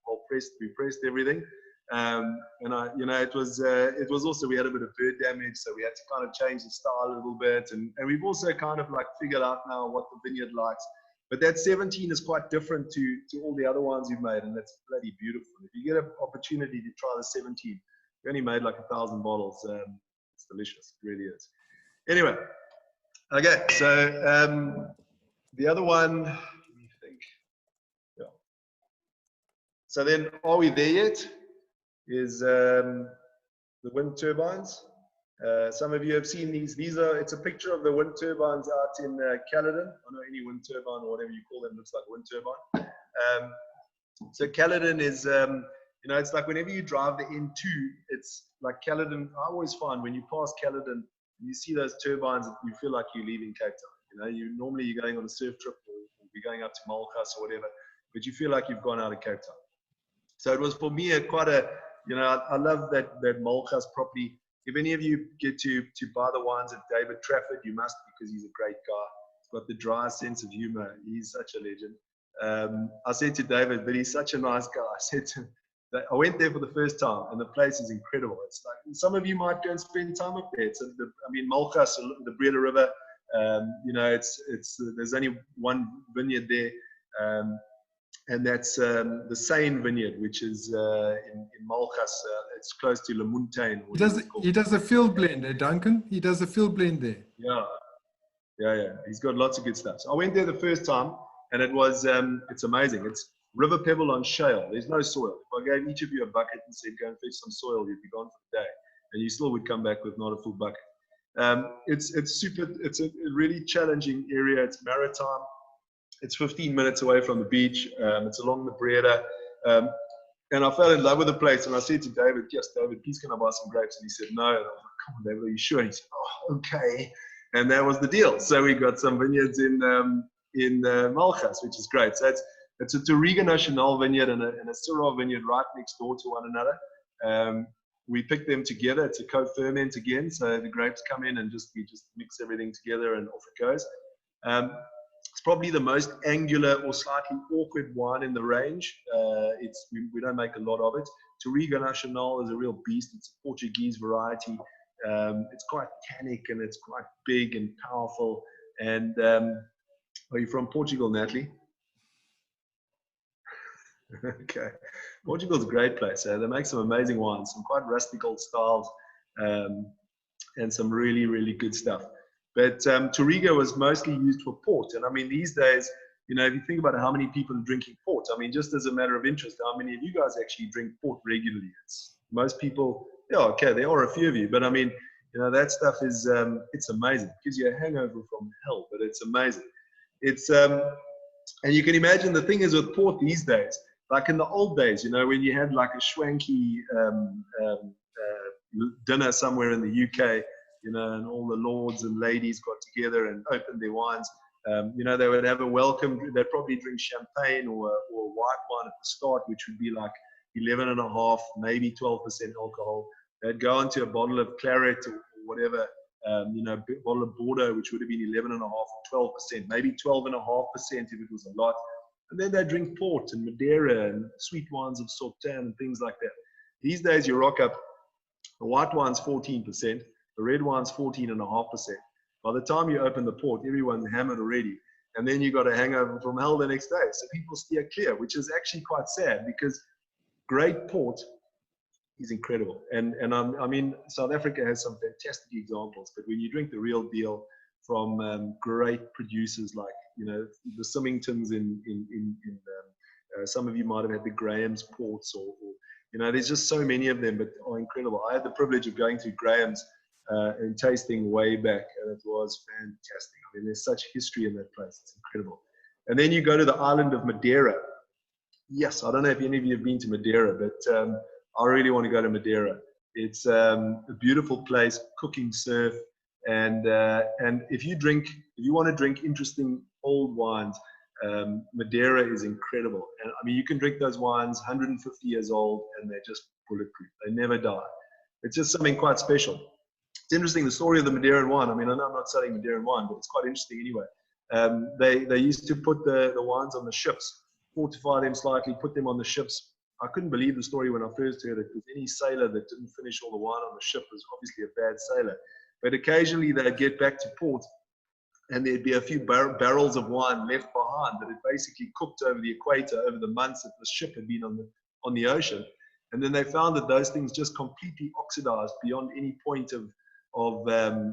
pressed everything. It was also, we had a bit of bird damage, so we had to kind of change the style a little bit. And we've also kind of figured out now what the vineyard likes. But that 17 is quite different to all the other ones you've made, and that's bloody beautiful. If you get an opportunity to try the 17, we only made 1,000 bottles. It's delicious, it really is. Anyway, okay, so The other one, let me think. Yeah. So then, are we there yet? Is the wind turbines. Some of you have seen these. It's a picture of the wind turbines out in Caledon. I know any wind turbine or whatever you call them looks like a wind turbine. So Caledon is, you know, it's like whenever you drive the N2, it's like Caledon. I always find when you pass Caledon, you see those turbines, you feel like you're leaving Cape Town. You know, normally you're going on a surf trip or you're going up to Malchus or whatever, but you feel like you've gone out of Cape Town. So it was for me quite a, you know, I love that Malchus property. If any of you get to buy the wines at David Trafford, you must, because he's a great guy. He's got the dry sense of humor. He's such a legend. I said to David, but he's such a nice guy. I said to him, I went there for the first time, and the place is incredible. It's like some of you might go and spend time up there. It's I mean, Malchus, the Breda River. You know, there's only one vineyard there, and that's the Seine vineyard, which is in Malchus. It's close to Le Montagne. He does a field blend, Duncan. He does a field blend there. Yeah. He's got lots of good stuff. So I went there the first time, and it was it's amazing. It's river pebble on shale. There's no soil. If I gave each of you a bucket and said, go and fetch some soil, you'd be gone for the day, and you still would come back with not a full bucket. It's a really challenging area. It's maritime. It's 15 minutes away from the beach. It's along the Breda. And I fell in love with the place. And I said to David, yes, David, please can I buy some grapes? And he said, no. And I was like, come on, David, are you sure? And he said, oh, okay. And that was the deal. So we got some vineyards in Malchus, which is great. So it's a Touriga Nacional vineyard and a Syrah vineyard right next door to one another. We pick them together. It's a co-ferment again. So the grapes come in and we just mix everything together and off it goes. It's probably the most angular or slightly awkward wine in the range. We don't make a lot of it. Touriga Nacional is a real beast. It's a Portuguese variety. It's quite tannic and it's quite big and powerful. And are you from Portugal, Natalie? Okay. Portugal's a great place. They make some amazing wines, some quite rustic old styles, and some really, really good stuff. But Touriga was mostly used for port. And I mean, these days, you know, if you think about how many people are drinking port, I mean, just as a matter of interest, how many of you guys actually drink port regularly? Most people, yeah, okay, there are a few of you, but I mean, you know, that stuff is, it's amazing. It gives you a hangover from hell, but it's amazing. It's, and you can imagine the thing is with port these days, like in the old days, you know, when you had like a schwanky dinner somewhere in the UK, you know, and all the lords and ladies got together and opened their wines. You know, they would have a welcome. They'd probably drink champagne or white wine at the start, which would be like 11.5, maybe 12% alcohol. They'd go into a bottle of claret or whatever, you know, a bottle of Bordeaux, which would have been 11.5 or 12%, maybe 12.5% if it was a lot. And then they'd drink port and Madeira and sweet wines of Sauternes and things like that. These days, you rock up, the white wine's 14%. The red wine's 14.5%. By the time you open the port, everyone's hammered already. And then you got a hangover from hell the next day. So people steer clear, which is actually quite sad because great port is incredible. And I mean, South Africa has some fantastic examples, but when you drink the real deal from great producers like, you know, the Symingtons some of you might have had the Graham's ports or, you know, there's just so many of them, but are incredible. I had the privilege of going to Graham's and tasting way back, and it was fantastic. I mean, there's such history in that place. It's incredible. And then you go to the island of Madeira. Yes, I don't know if any of you have been to Madeira, but I really want to go to Madeira. It's a beautiful place, cooking surf, and if you want to drink interesting old wines, Madeira is incredible. And I mean, you can drink those wines 150 years old, and they're just bulletproof. They never die. It's just something quite special. It's interesting, the story of the Madeiran wine. I mean, I know I'm not selling Madeiran wine, but it's quite interesting anyway. They used to put the wines on the ships, fortify them slightly, put them on the ships. I couldn't believe the story when I first heard it, because any sailor that didn't finish all the wine on the ship was obviously a bad sailor. But occasionally they'd get back to port and there'd be a few barrels of wine left behind that had basically cooked over the equator over the months that the ship had been on the ocean. And then they found that those things just completely oxidized beyond any point of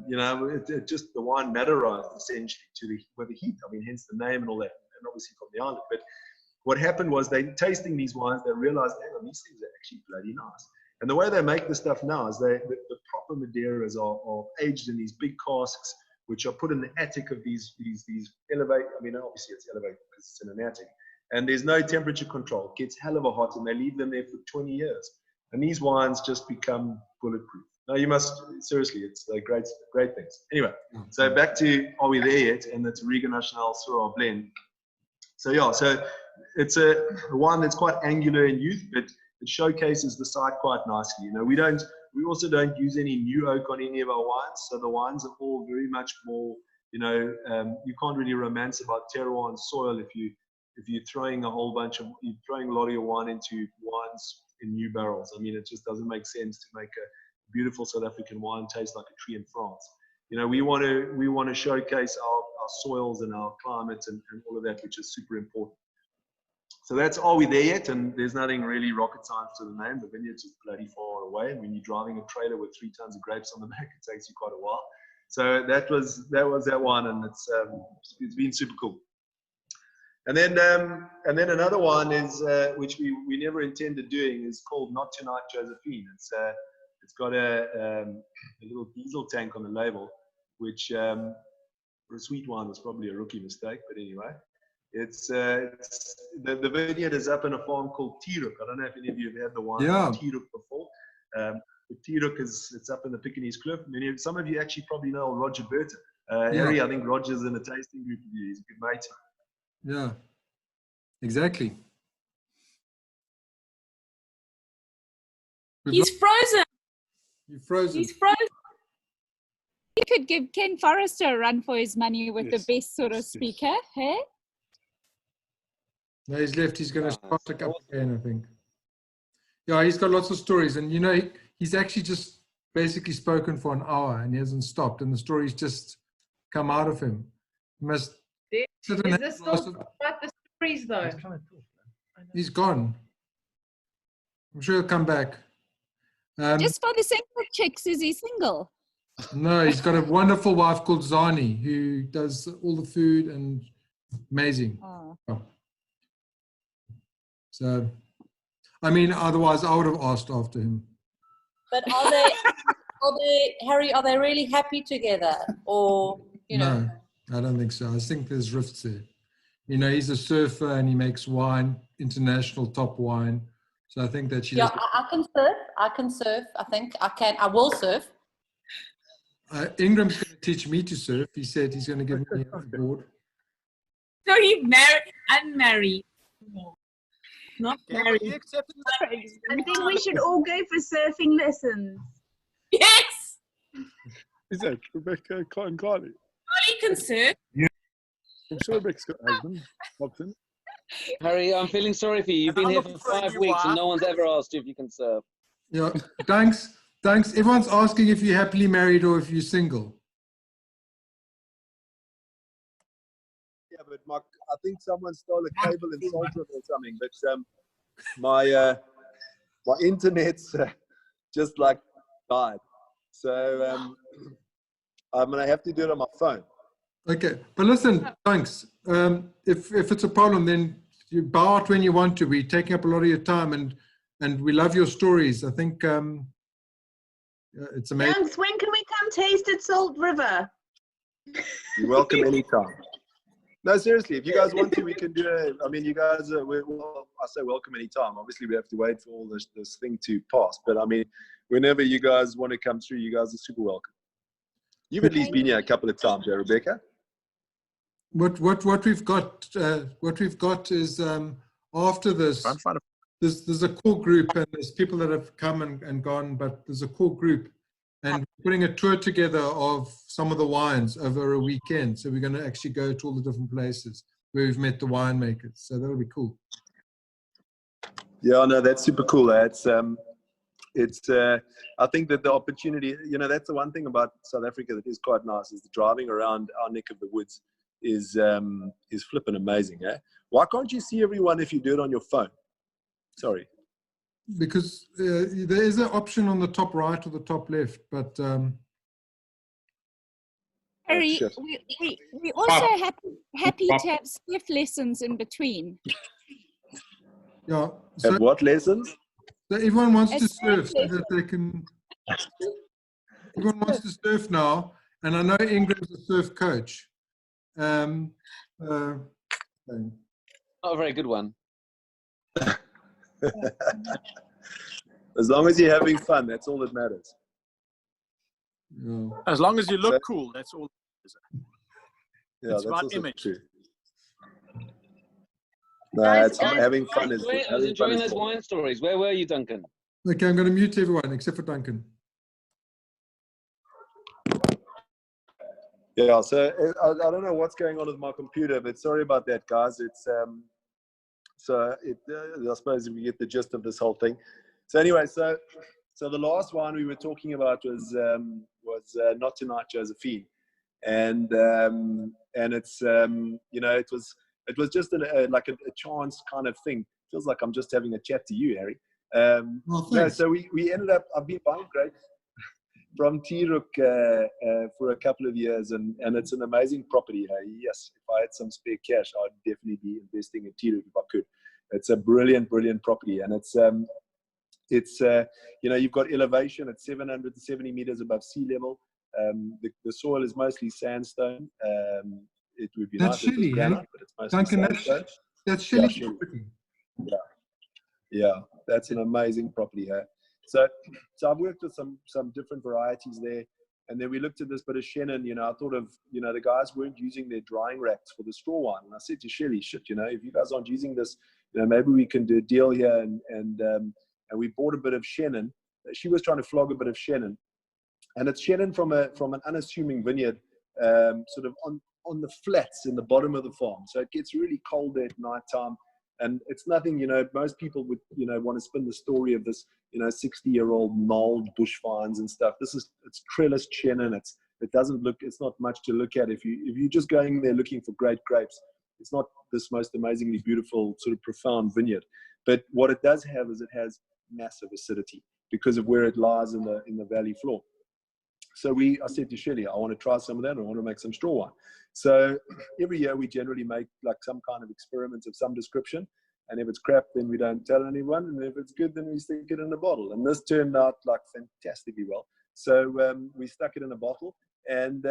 you know, it just the wine maturized essentially with the heat. I mean, hence the name and all that, and obviously from the island. But what happened was they tasting these wines, they realized, hang on, these things are actually bloody nice. And the way they make the stuff now is the proper Madeiras are aged in these big casks, which are put in the attic of these elevate. I mean, obviously it's elevated because it's in an attic, and there's no temperature control. It gets hell of a hot, and they leave them there for 20 years. And these wines just become bulletproof. No, you must, seriously, it's great things. Anyway, so back to Are We There Yet? And the Touriga Nacional Syrah blend. So yeah, so it's a wine that's quite angular in youth, but it showcases the site quite nicely. You know, we also don't use any new oak on any of our wines. So the wines are all very much more, you know, you can't really romance about terroir and soil if you're throwing a lot of your wine into wines in new barrels. I mean, it just doesn't make sense to make a beautiful South African wine taste like a tree in France. You know, we want to showcase our soils and our climate and all of that, which is super important. So that's Are We There Yet? And there's nothing really rocket science to the name. The vineyard's just bloody far away, and when you're driving a trailer with 3 tons of grapes on the back, it takes you quite a while. So that was that one, and it's been super cool. And then another one is which we never intended doing, is called Not Tonight Josephine. It's got a little diesel tank on the label, which for a sweet wine was probably a rookie mistake, but anyway, the vineyard is up in a farm called Tiruk. I don't know if any of you have had the wine Tiruk before. Tiruk it's up in the Pekingese Cliff. Some of you actually probably know Roger Burton. Harry, I think Roger's in a tasting group with you. He's a good mate. Yeah, exactly. He's frozen. You're frozen. He's frozen. You could give Ken Forrester a run for his money with the best sort of speaker, hey? No, he's left. He's going to start a couple again, I think. Yeah, he's got lots of stories, and you know, he's actually just basically spoken for an hour, and he hasn't stopped, and the stories just come out of him. He must. Is this still about the stories though? He's gone. I'm sure he'll come back. Just for the single chicks, is he single? No, he's got a wonderful wife called Zani who does all the food and amazing. Oh. So, I mean, otherwise I would have asked after him. But are they, Harry, are they really happy together? Or, you know? No, I don't think so. I think there's rifts there. You know, he's a surfer and he makes wine, international top wine. So I think that she. Yeah, I can surf. I can surf. I think I can. I will surf. Ingram's going to teach me to surf. He said he's going to give me a board. So he's unmarried. Not married. I think we should all go for surfing lessons. Yes. Is that Rebecca Klein Carly? Carly can surf. Yeah. I'm sure Rebecca's got a husband. Robson. Harry, I'm feeling sorry for you. You've been here for 5 weeks and no one's ever asked you if you can surf. Yeah, thanks. Everyone's asking if you're happily married or if you're single. Yeah, but I think someone stole a cable in Salford or something. But my internet's just like died, so I'm gonna have to do it on my phone. Okay, but listen, thanks. If it's a problem, then you bow out when you want to. We're taking up a lot of your time, and we love your stories. I think it's amazing. Yanks, when can we come taste at Salt River? You're welcome anytime. No, seriously, if you guys want to, we can do it. I mean, you guys, I say welcome anytime. Obviously, we have to wait for all this thing to pass. But I mean, whenever you guys want to come through, you guys are super welcome. You've at least been here a couple of times, yeah, Rebecca? What we've got is after this, there's a core group, and there's people that have come and gone, but there's a core group, and we're putting a tour together of some of the wines over a weekend. So we're going to actually go to all the different places where we've met the winemakers. So that'll be cool. Yeah, no, that's super cool. I think that the opportunity, you know, that's the one thing about South Africa that is quite nice, is the driving around our neck of the woods is flipping amazing. Eh? Why can't you see everyone if you do it on your phone? Sorry. Because there is an option on the top right or the top left, but Harry, shit. we also happy to have surf lessons in between. Yeah. So, Have what lessons? so everyone wants A to surf surf so lesson. that they can. Everyone wants to surf now, and I know Ingram's a surf coach. Not a very good one. As long as you're having fun, that's all that matters. Yeah. As long as you look cool, that's all. Yeah, It's that's about also image. true. No, Guys, it's having fun. I was enjoying those wine stories. Where were you, Duncan? Okay, I'm going to mute everyone except for Duncan. Yeah, so I don't know what's going on with my computer, but sorry about that, guys. It's I suppose we get the gist of this whole thing. So anyway, so the last one we were talking about was Not Tonight, Josephine, and it's it was just like a chance kind of thing. Feels like I'm just having a chat to you, Harry. No, so we ended up. I've been buying grapes from Tiruk for a couple of years, and it's an amazing property. Yes, if I had some spare cash, I'd definitely be investing in Tiruk if I could. It's a brilliant property, and it's you've got elevation at 770 meters above sea level. The soil is mostly sandstone. It would be nice if it was granite, but it's mostly Duncan, sandstone. that's Shelley's property. Yeah, that's an amazing property. So I've worked with some different varieties there, and then we looked at this bit of Shannon. I thought of the guys weren't using their drying racks for the straw wine, and I said to Shelley, shit, if you guys aren't using this, maybe we can do a deal here, and we bought a bit of Shannon. She was trying to flog a bit of Shannon, and it's Shannon from an unassuming vineyard, sort of on the flats in the bottom of the farm. So it gets really cold at night time. And it's nothing, most people would, want to spin the story of this, 60-year-old mold bush vines and stuff. It's trellised Shannon. It's not much to look at. If you're just going there looking for great grapes, it's not this most amazingly beautiful sort of profound vineyard. But what it does have is it has massive acidity because of where it lies in the valley floor. So I said to Shelley, I want to try some of that, and I want to make some straw wine. So every year we generally make like some kind of experiment of some description. And if it's crap, then we don't tell anyone. And if it's good, then we stick it in a bottle. And this turned out like fantastically well. So we stuck it in a bottle, and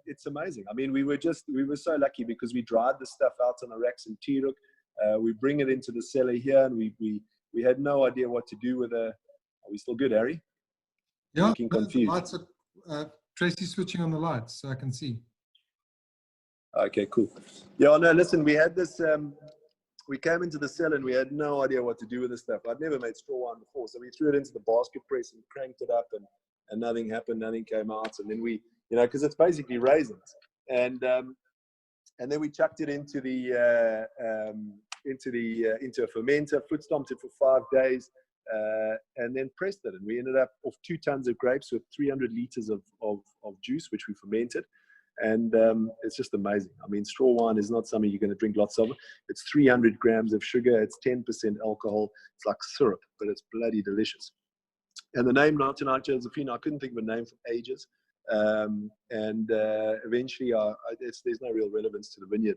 it's amazing. I mean, we were so lucky because we dried the stuff out on the racks in Tiruk. We bring it into the cellar here, and we had no idea what to do with it. Are we still good, Harry? Yeah, looking confused. the lights are, Tracy's switching on the lights so I can see. Okay, cool. Yeah, no, listen, we had this, we came into the cellar and we had no idea what to do with this stuff. I'd never made straw wine before. So we threw it into the basket press and cranked it up, and nothing happened, nothing came out. And then we, because it's basically raisins. And then we chucked it into a fermenter, foot stomped it for 5 days, and then pressed it. And we ended up off 2 tons of grapes with 300 liters of juice, which we fermented. And it's just amazing. I mean, straw wine is not something you're going to drink lots of. It's 300 grams of sugar. It's 10% alcohol. It's like syrup, but it's bloody delicious. And the name Not Tonight, Josephine, I couldn't think of a name for ages. Eventually, there's no real relevance to the vineyard.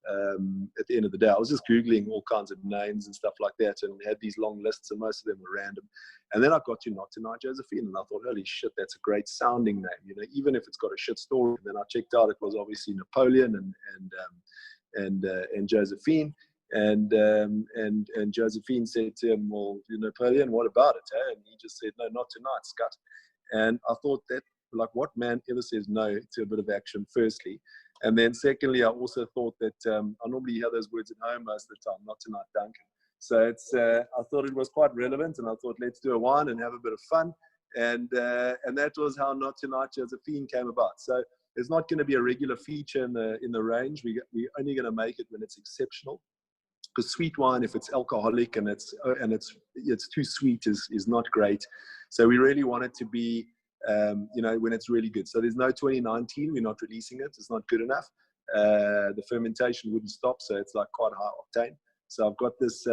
At the end of the day, I was just Googling all kinds of names and stuff like that, and had these long lists, and most of them were random. And then I got to Not Tonight, Josephine, and I thought, holy shit, that's a great sounding name, even if it's got a shit story. And then I checked out, it was obviously Napoleon and Josephine, and Josephine said to him, well, Napoleon, what about it? And he just said, no, not tonight, Scott. And I thought that, like, what man ever says no to a bit of action, firstly? And then secondly, I also thought that I normally hear those words at home most of the time, not tonight, Duncan. So I thought it was quite relevant, and I thought, let's do a wine and have a bit of fun. And that was how Not Tonight, Josephine came about. So it's not going to be a regular feature in the range. We're only going to make it when it's exceptional. Because sweet wine, if it's alcoholic and it's too sweet, is not great. So we really want it to be, when it's really good. So there's no 2019. We're not releasing it. It's not good enough. The fermentation wouldn't stop, so it's like quite high octane. So I've got this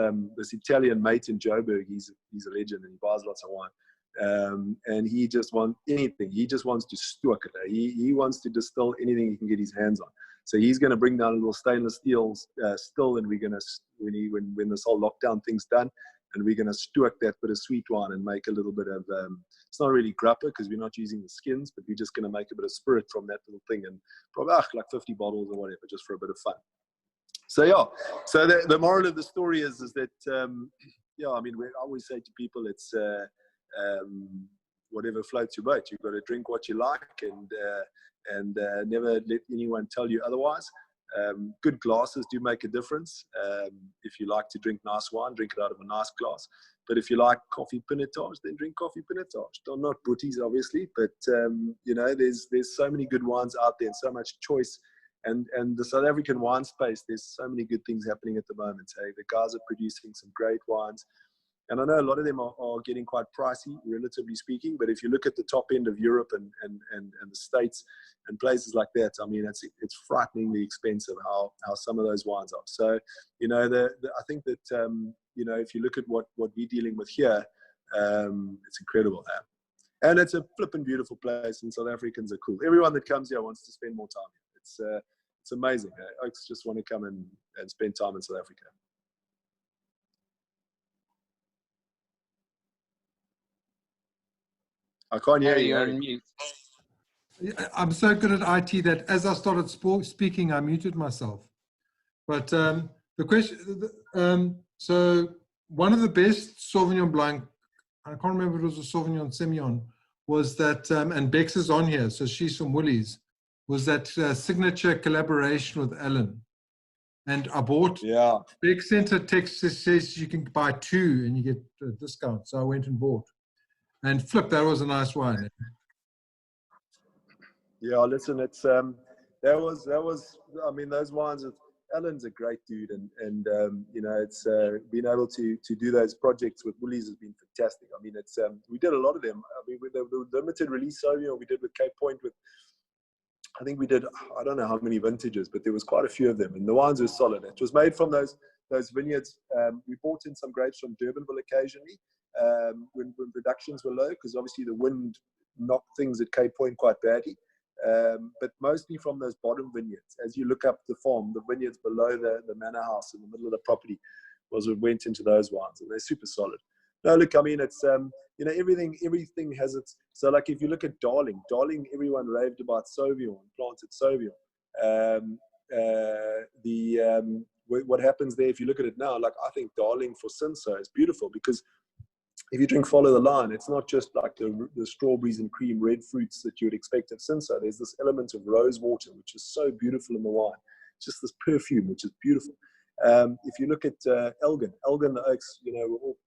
Italian mate in Joburg. He's a legend, and he buys lots of wine. And he just wants anything. He just wants to stoke it. He wants to distill anything he can get his hands on. So he's going to bring down a little stainless steel still, and we're going to, when this whole lockdown thing's done, and we're going to stoke that bit of sweet wine and make a little bit of, it's not really grappa because we're not using the skins, but we're just going to make a bit of spirit from that little thing, and probably like 50 bottles or whatever, just for a bit of fun. So yeah, so the moral of the story is that, yeah, I mean, I always say to people, it's whatever floats your boat. You've got to drink what you like, and never let anyone tell you otherwise. Good glasses do make a difference. If you like to drink nice wine, drink it out of a nice glass. But if you like coffee pinotage, then drink coffee pinotage. Not booties, obviously, but you know, there's so many good wines out there and so much choice. And the South African wine space, there's so many good things happening at the moment. Hey, the guys are producing some great wines. And I know a lot of them are getting quite pricey, relatively speaking. But if you look at the top end of Europe and the States and places like that, I mean, it's frighteningly expensive how some of those wines are. So, you know, I think that, you know, if you look at what we're dealing with here, it's incredible. And it's a flippin' beautiful place, and South Africans are cool. Everyone that comes here wants to spend more time here. It's amazing. Oaks just want to come and spend time in South Africa. I can't hear you. You're on mute. I'm so good at IT that as I started speaking, I muted myself. But the question, so one of the best Sauvignon Blanc, I can't remember if it was a Sauvignon Semillon, was that, and Bex is on here, so she's from Woolies, was that signature collaboration with Alan. And I bought, yeah. Bex sent a text that says you can buy 2 and you get a discount. So I went and bought. And flip, that was a nice wine. Yeah, listen, it's that was. I mean, those wines. Alan's a great dude, and you know, it's being able to do those projects with Woolies has been fantastic. I mean, it's we did a lot of them. I mean, with the limited release Sauvignon we did with Cape Point, with I think we did, I don't know how many vintages, but there was quite a few of them, and the wines were solid. It was made from those vineyards. We bought in some grapes from Durbanville occasionally. When productions were low, because obviously the wind knocked things at Cape Point quite badly, but mostly from those bottom vineyards. As you look up the farm, the vineyards below the manor house in the middle of the property was what went into those wines, and they're super solid. No, look, I mean, it's you know, everything has its. So like if you look at Darling, everyone raved about Sauvignon, planted Sauvignon. What happens there, if you look at it now, like I think Darling for Cinsault is beautiful, because if you drink Follow the Line, it's not just like the strawberries and cream red fruits that you would expect of Cinsault. There's this element of rose water, which is so beautiful in the wine. It's just this perfume, which is beautiful. If you look at Elgin, the oaks, you know,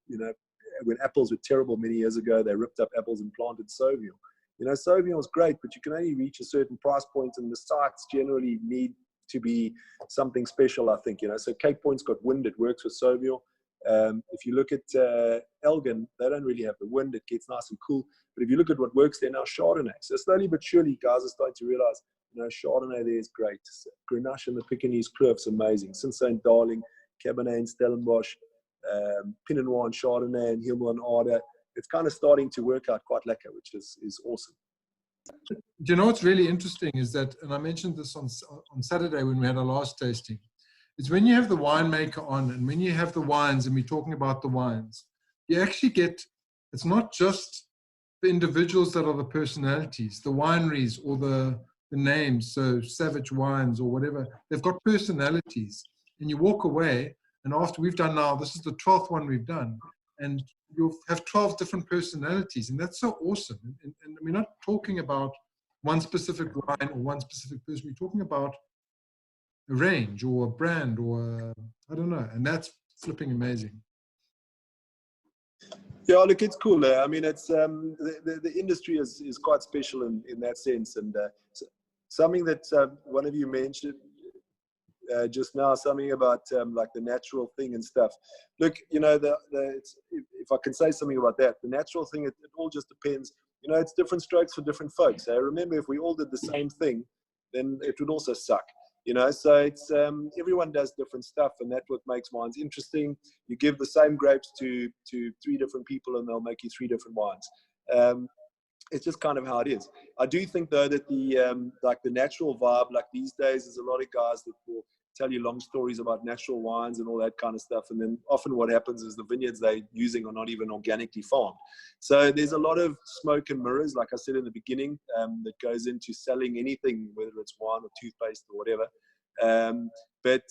when apples were terrible many years ago, they ripped up apples and planted Sauvignon. You know, Sauvignon is great, but you can only reach a certain price point, and the sites generally need to be something special, I think. You know, so Cape Point's got wind, it works with Sauvignon. If you look at Elgin, they don't really have the wind, it gets nice and cool. But if you look at what works there now, Chardonnay. So slowly but surely, guys are starting to realize, you know, Chardonnay there is great. Grenache and the Pekingese Curve's amazing. Cinsault and Darling, Cabernet and Stellenbosch, Pinot Noir and Chardonnay and Himmel and Ardor. It's kind of starting to work out quite lekker, which is awesome. Do you know what's really interesting is that, and I mentioned this on Saturday when we had our last tasting, is when you have the winemaker on and when you have the wines and we're talking about the wines, you actually get, it's not just the individuals that are the personalities, the wineries or the names, so Savage Wines or whatever, they've got personalities. And you walk away, and after we've done now, this is the 12th one we've done, and you'll have 12 different personalities, and that's so awesome. And we're not talking about one specific wine or one specific person, we're talking about a range or a brand or I don't know, and that's flipping amazing. Yeah, look, it's cool. I mean, it's the industry is quite special in that sense, and something that one of you mentioned just now, something about like the natural thing and stuff. Look, you know, if I can say something about that, the natural thing, it all just depends. You know, it's different strokes for different folks. I remember if we all did the same thing, then it would also suck. You know, so it's everyone does different stuff, and that's what makes wines interesting. You give the same grapes to 3 different people, and they'll make you 3 different wines. It's just kind of how it is. I do think though that the like the natural vibe, like these days, there's a lot of guys that will tell you long stories about natural wines and all that kind of stuff, and then often what happens is the vineyards they're using are not even organically farmed. So there's a lot of smoke and mirrors, like I said in the beginning, that goes into selling anything, whether it's wine or toothpaste or whatever. But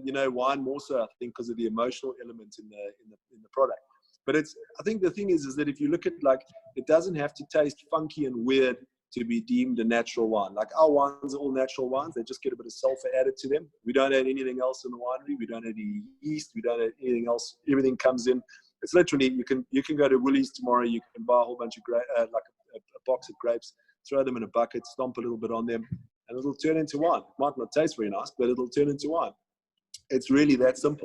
you know, wine more so, I think, because of the emotional element in the product. But I think the thing is that if you look at, like, it doesn't have to taste funky and weird to be deemed a natural wine. Like, our wines are all natural wines. They just get a bit of sulfur added to them. We don't add anything else in the winery. We don't add any yeast. We don't add anything else. Everything comes in. It's literally, you can go to Woolies tomorrow. You can buy a whole bunch of like a box of grapes, throw them in a bucket, stomp a little bit on them, and it'll turn into wine. It might not taste very nice, but it'll turn into wine. It's really that simple.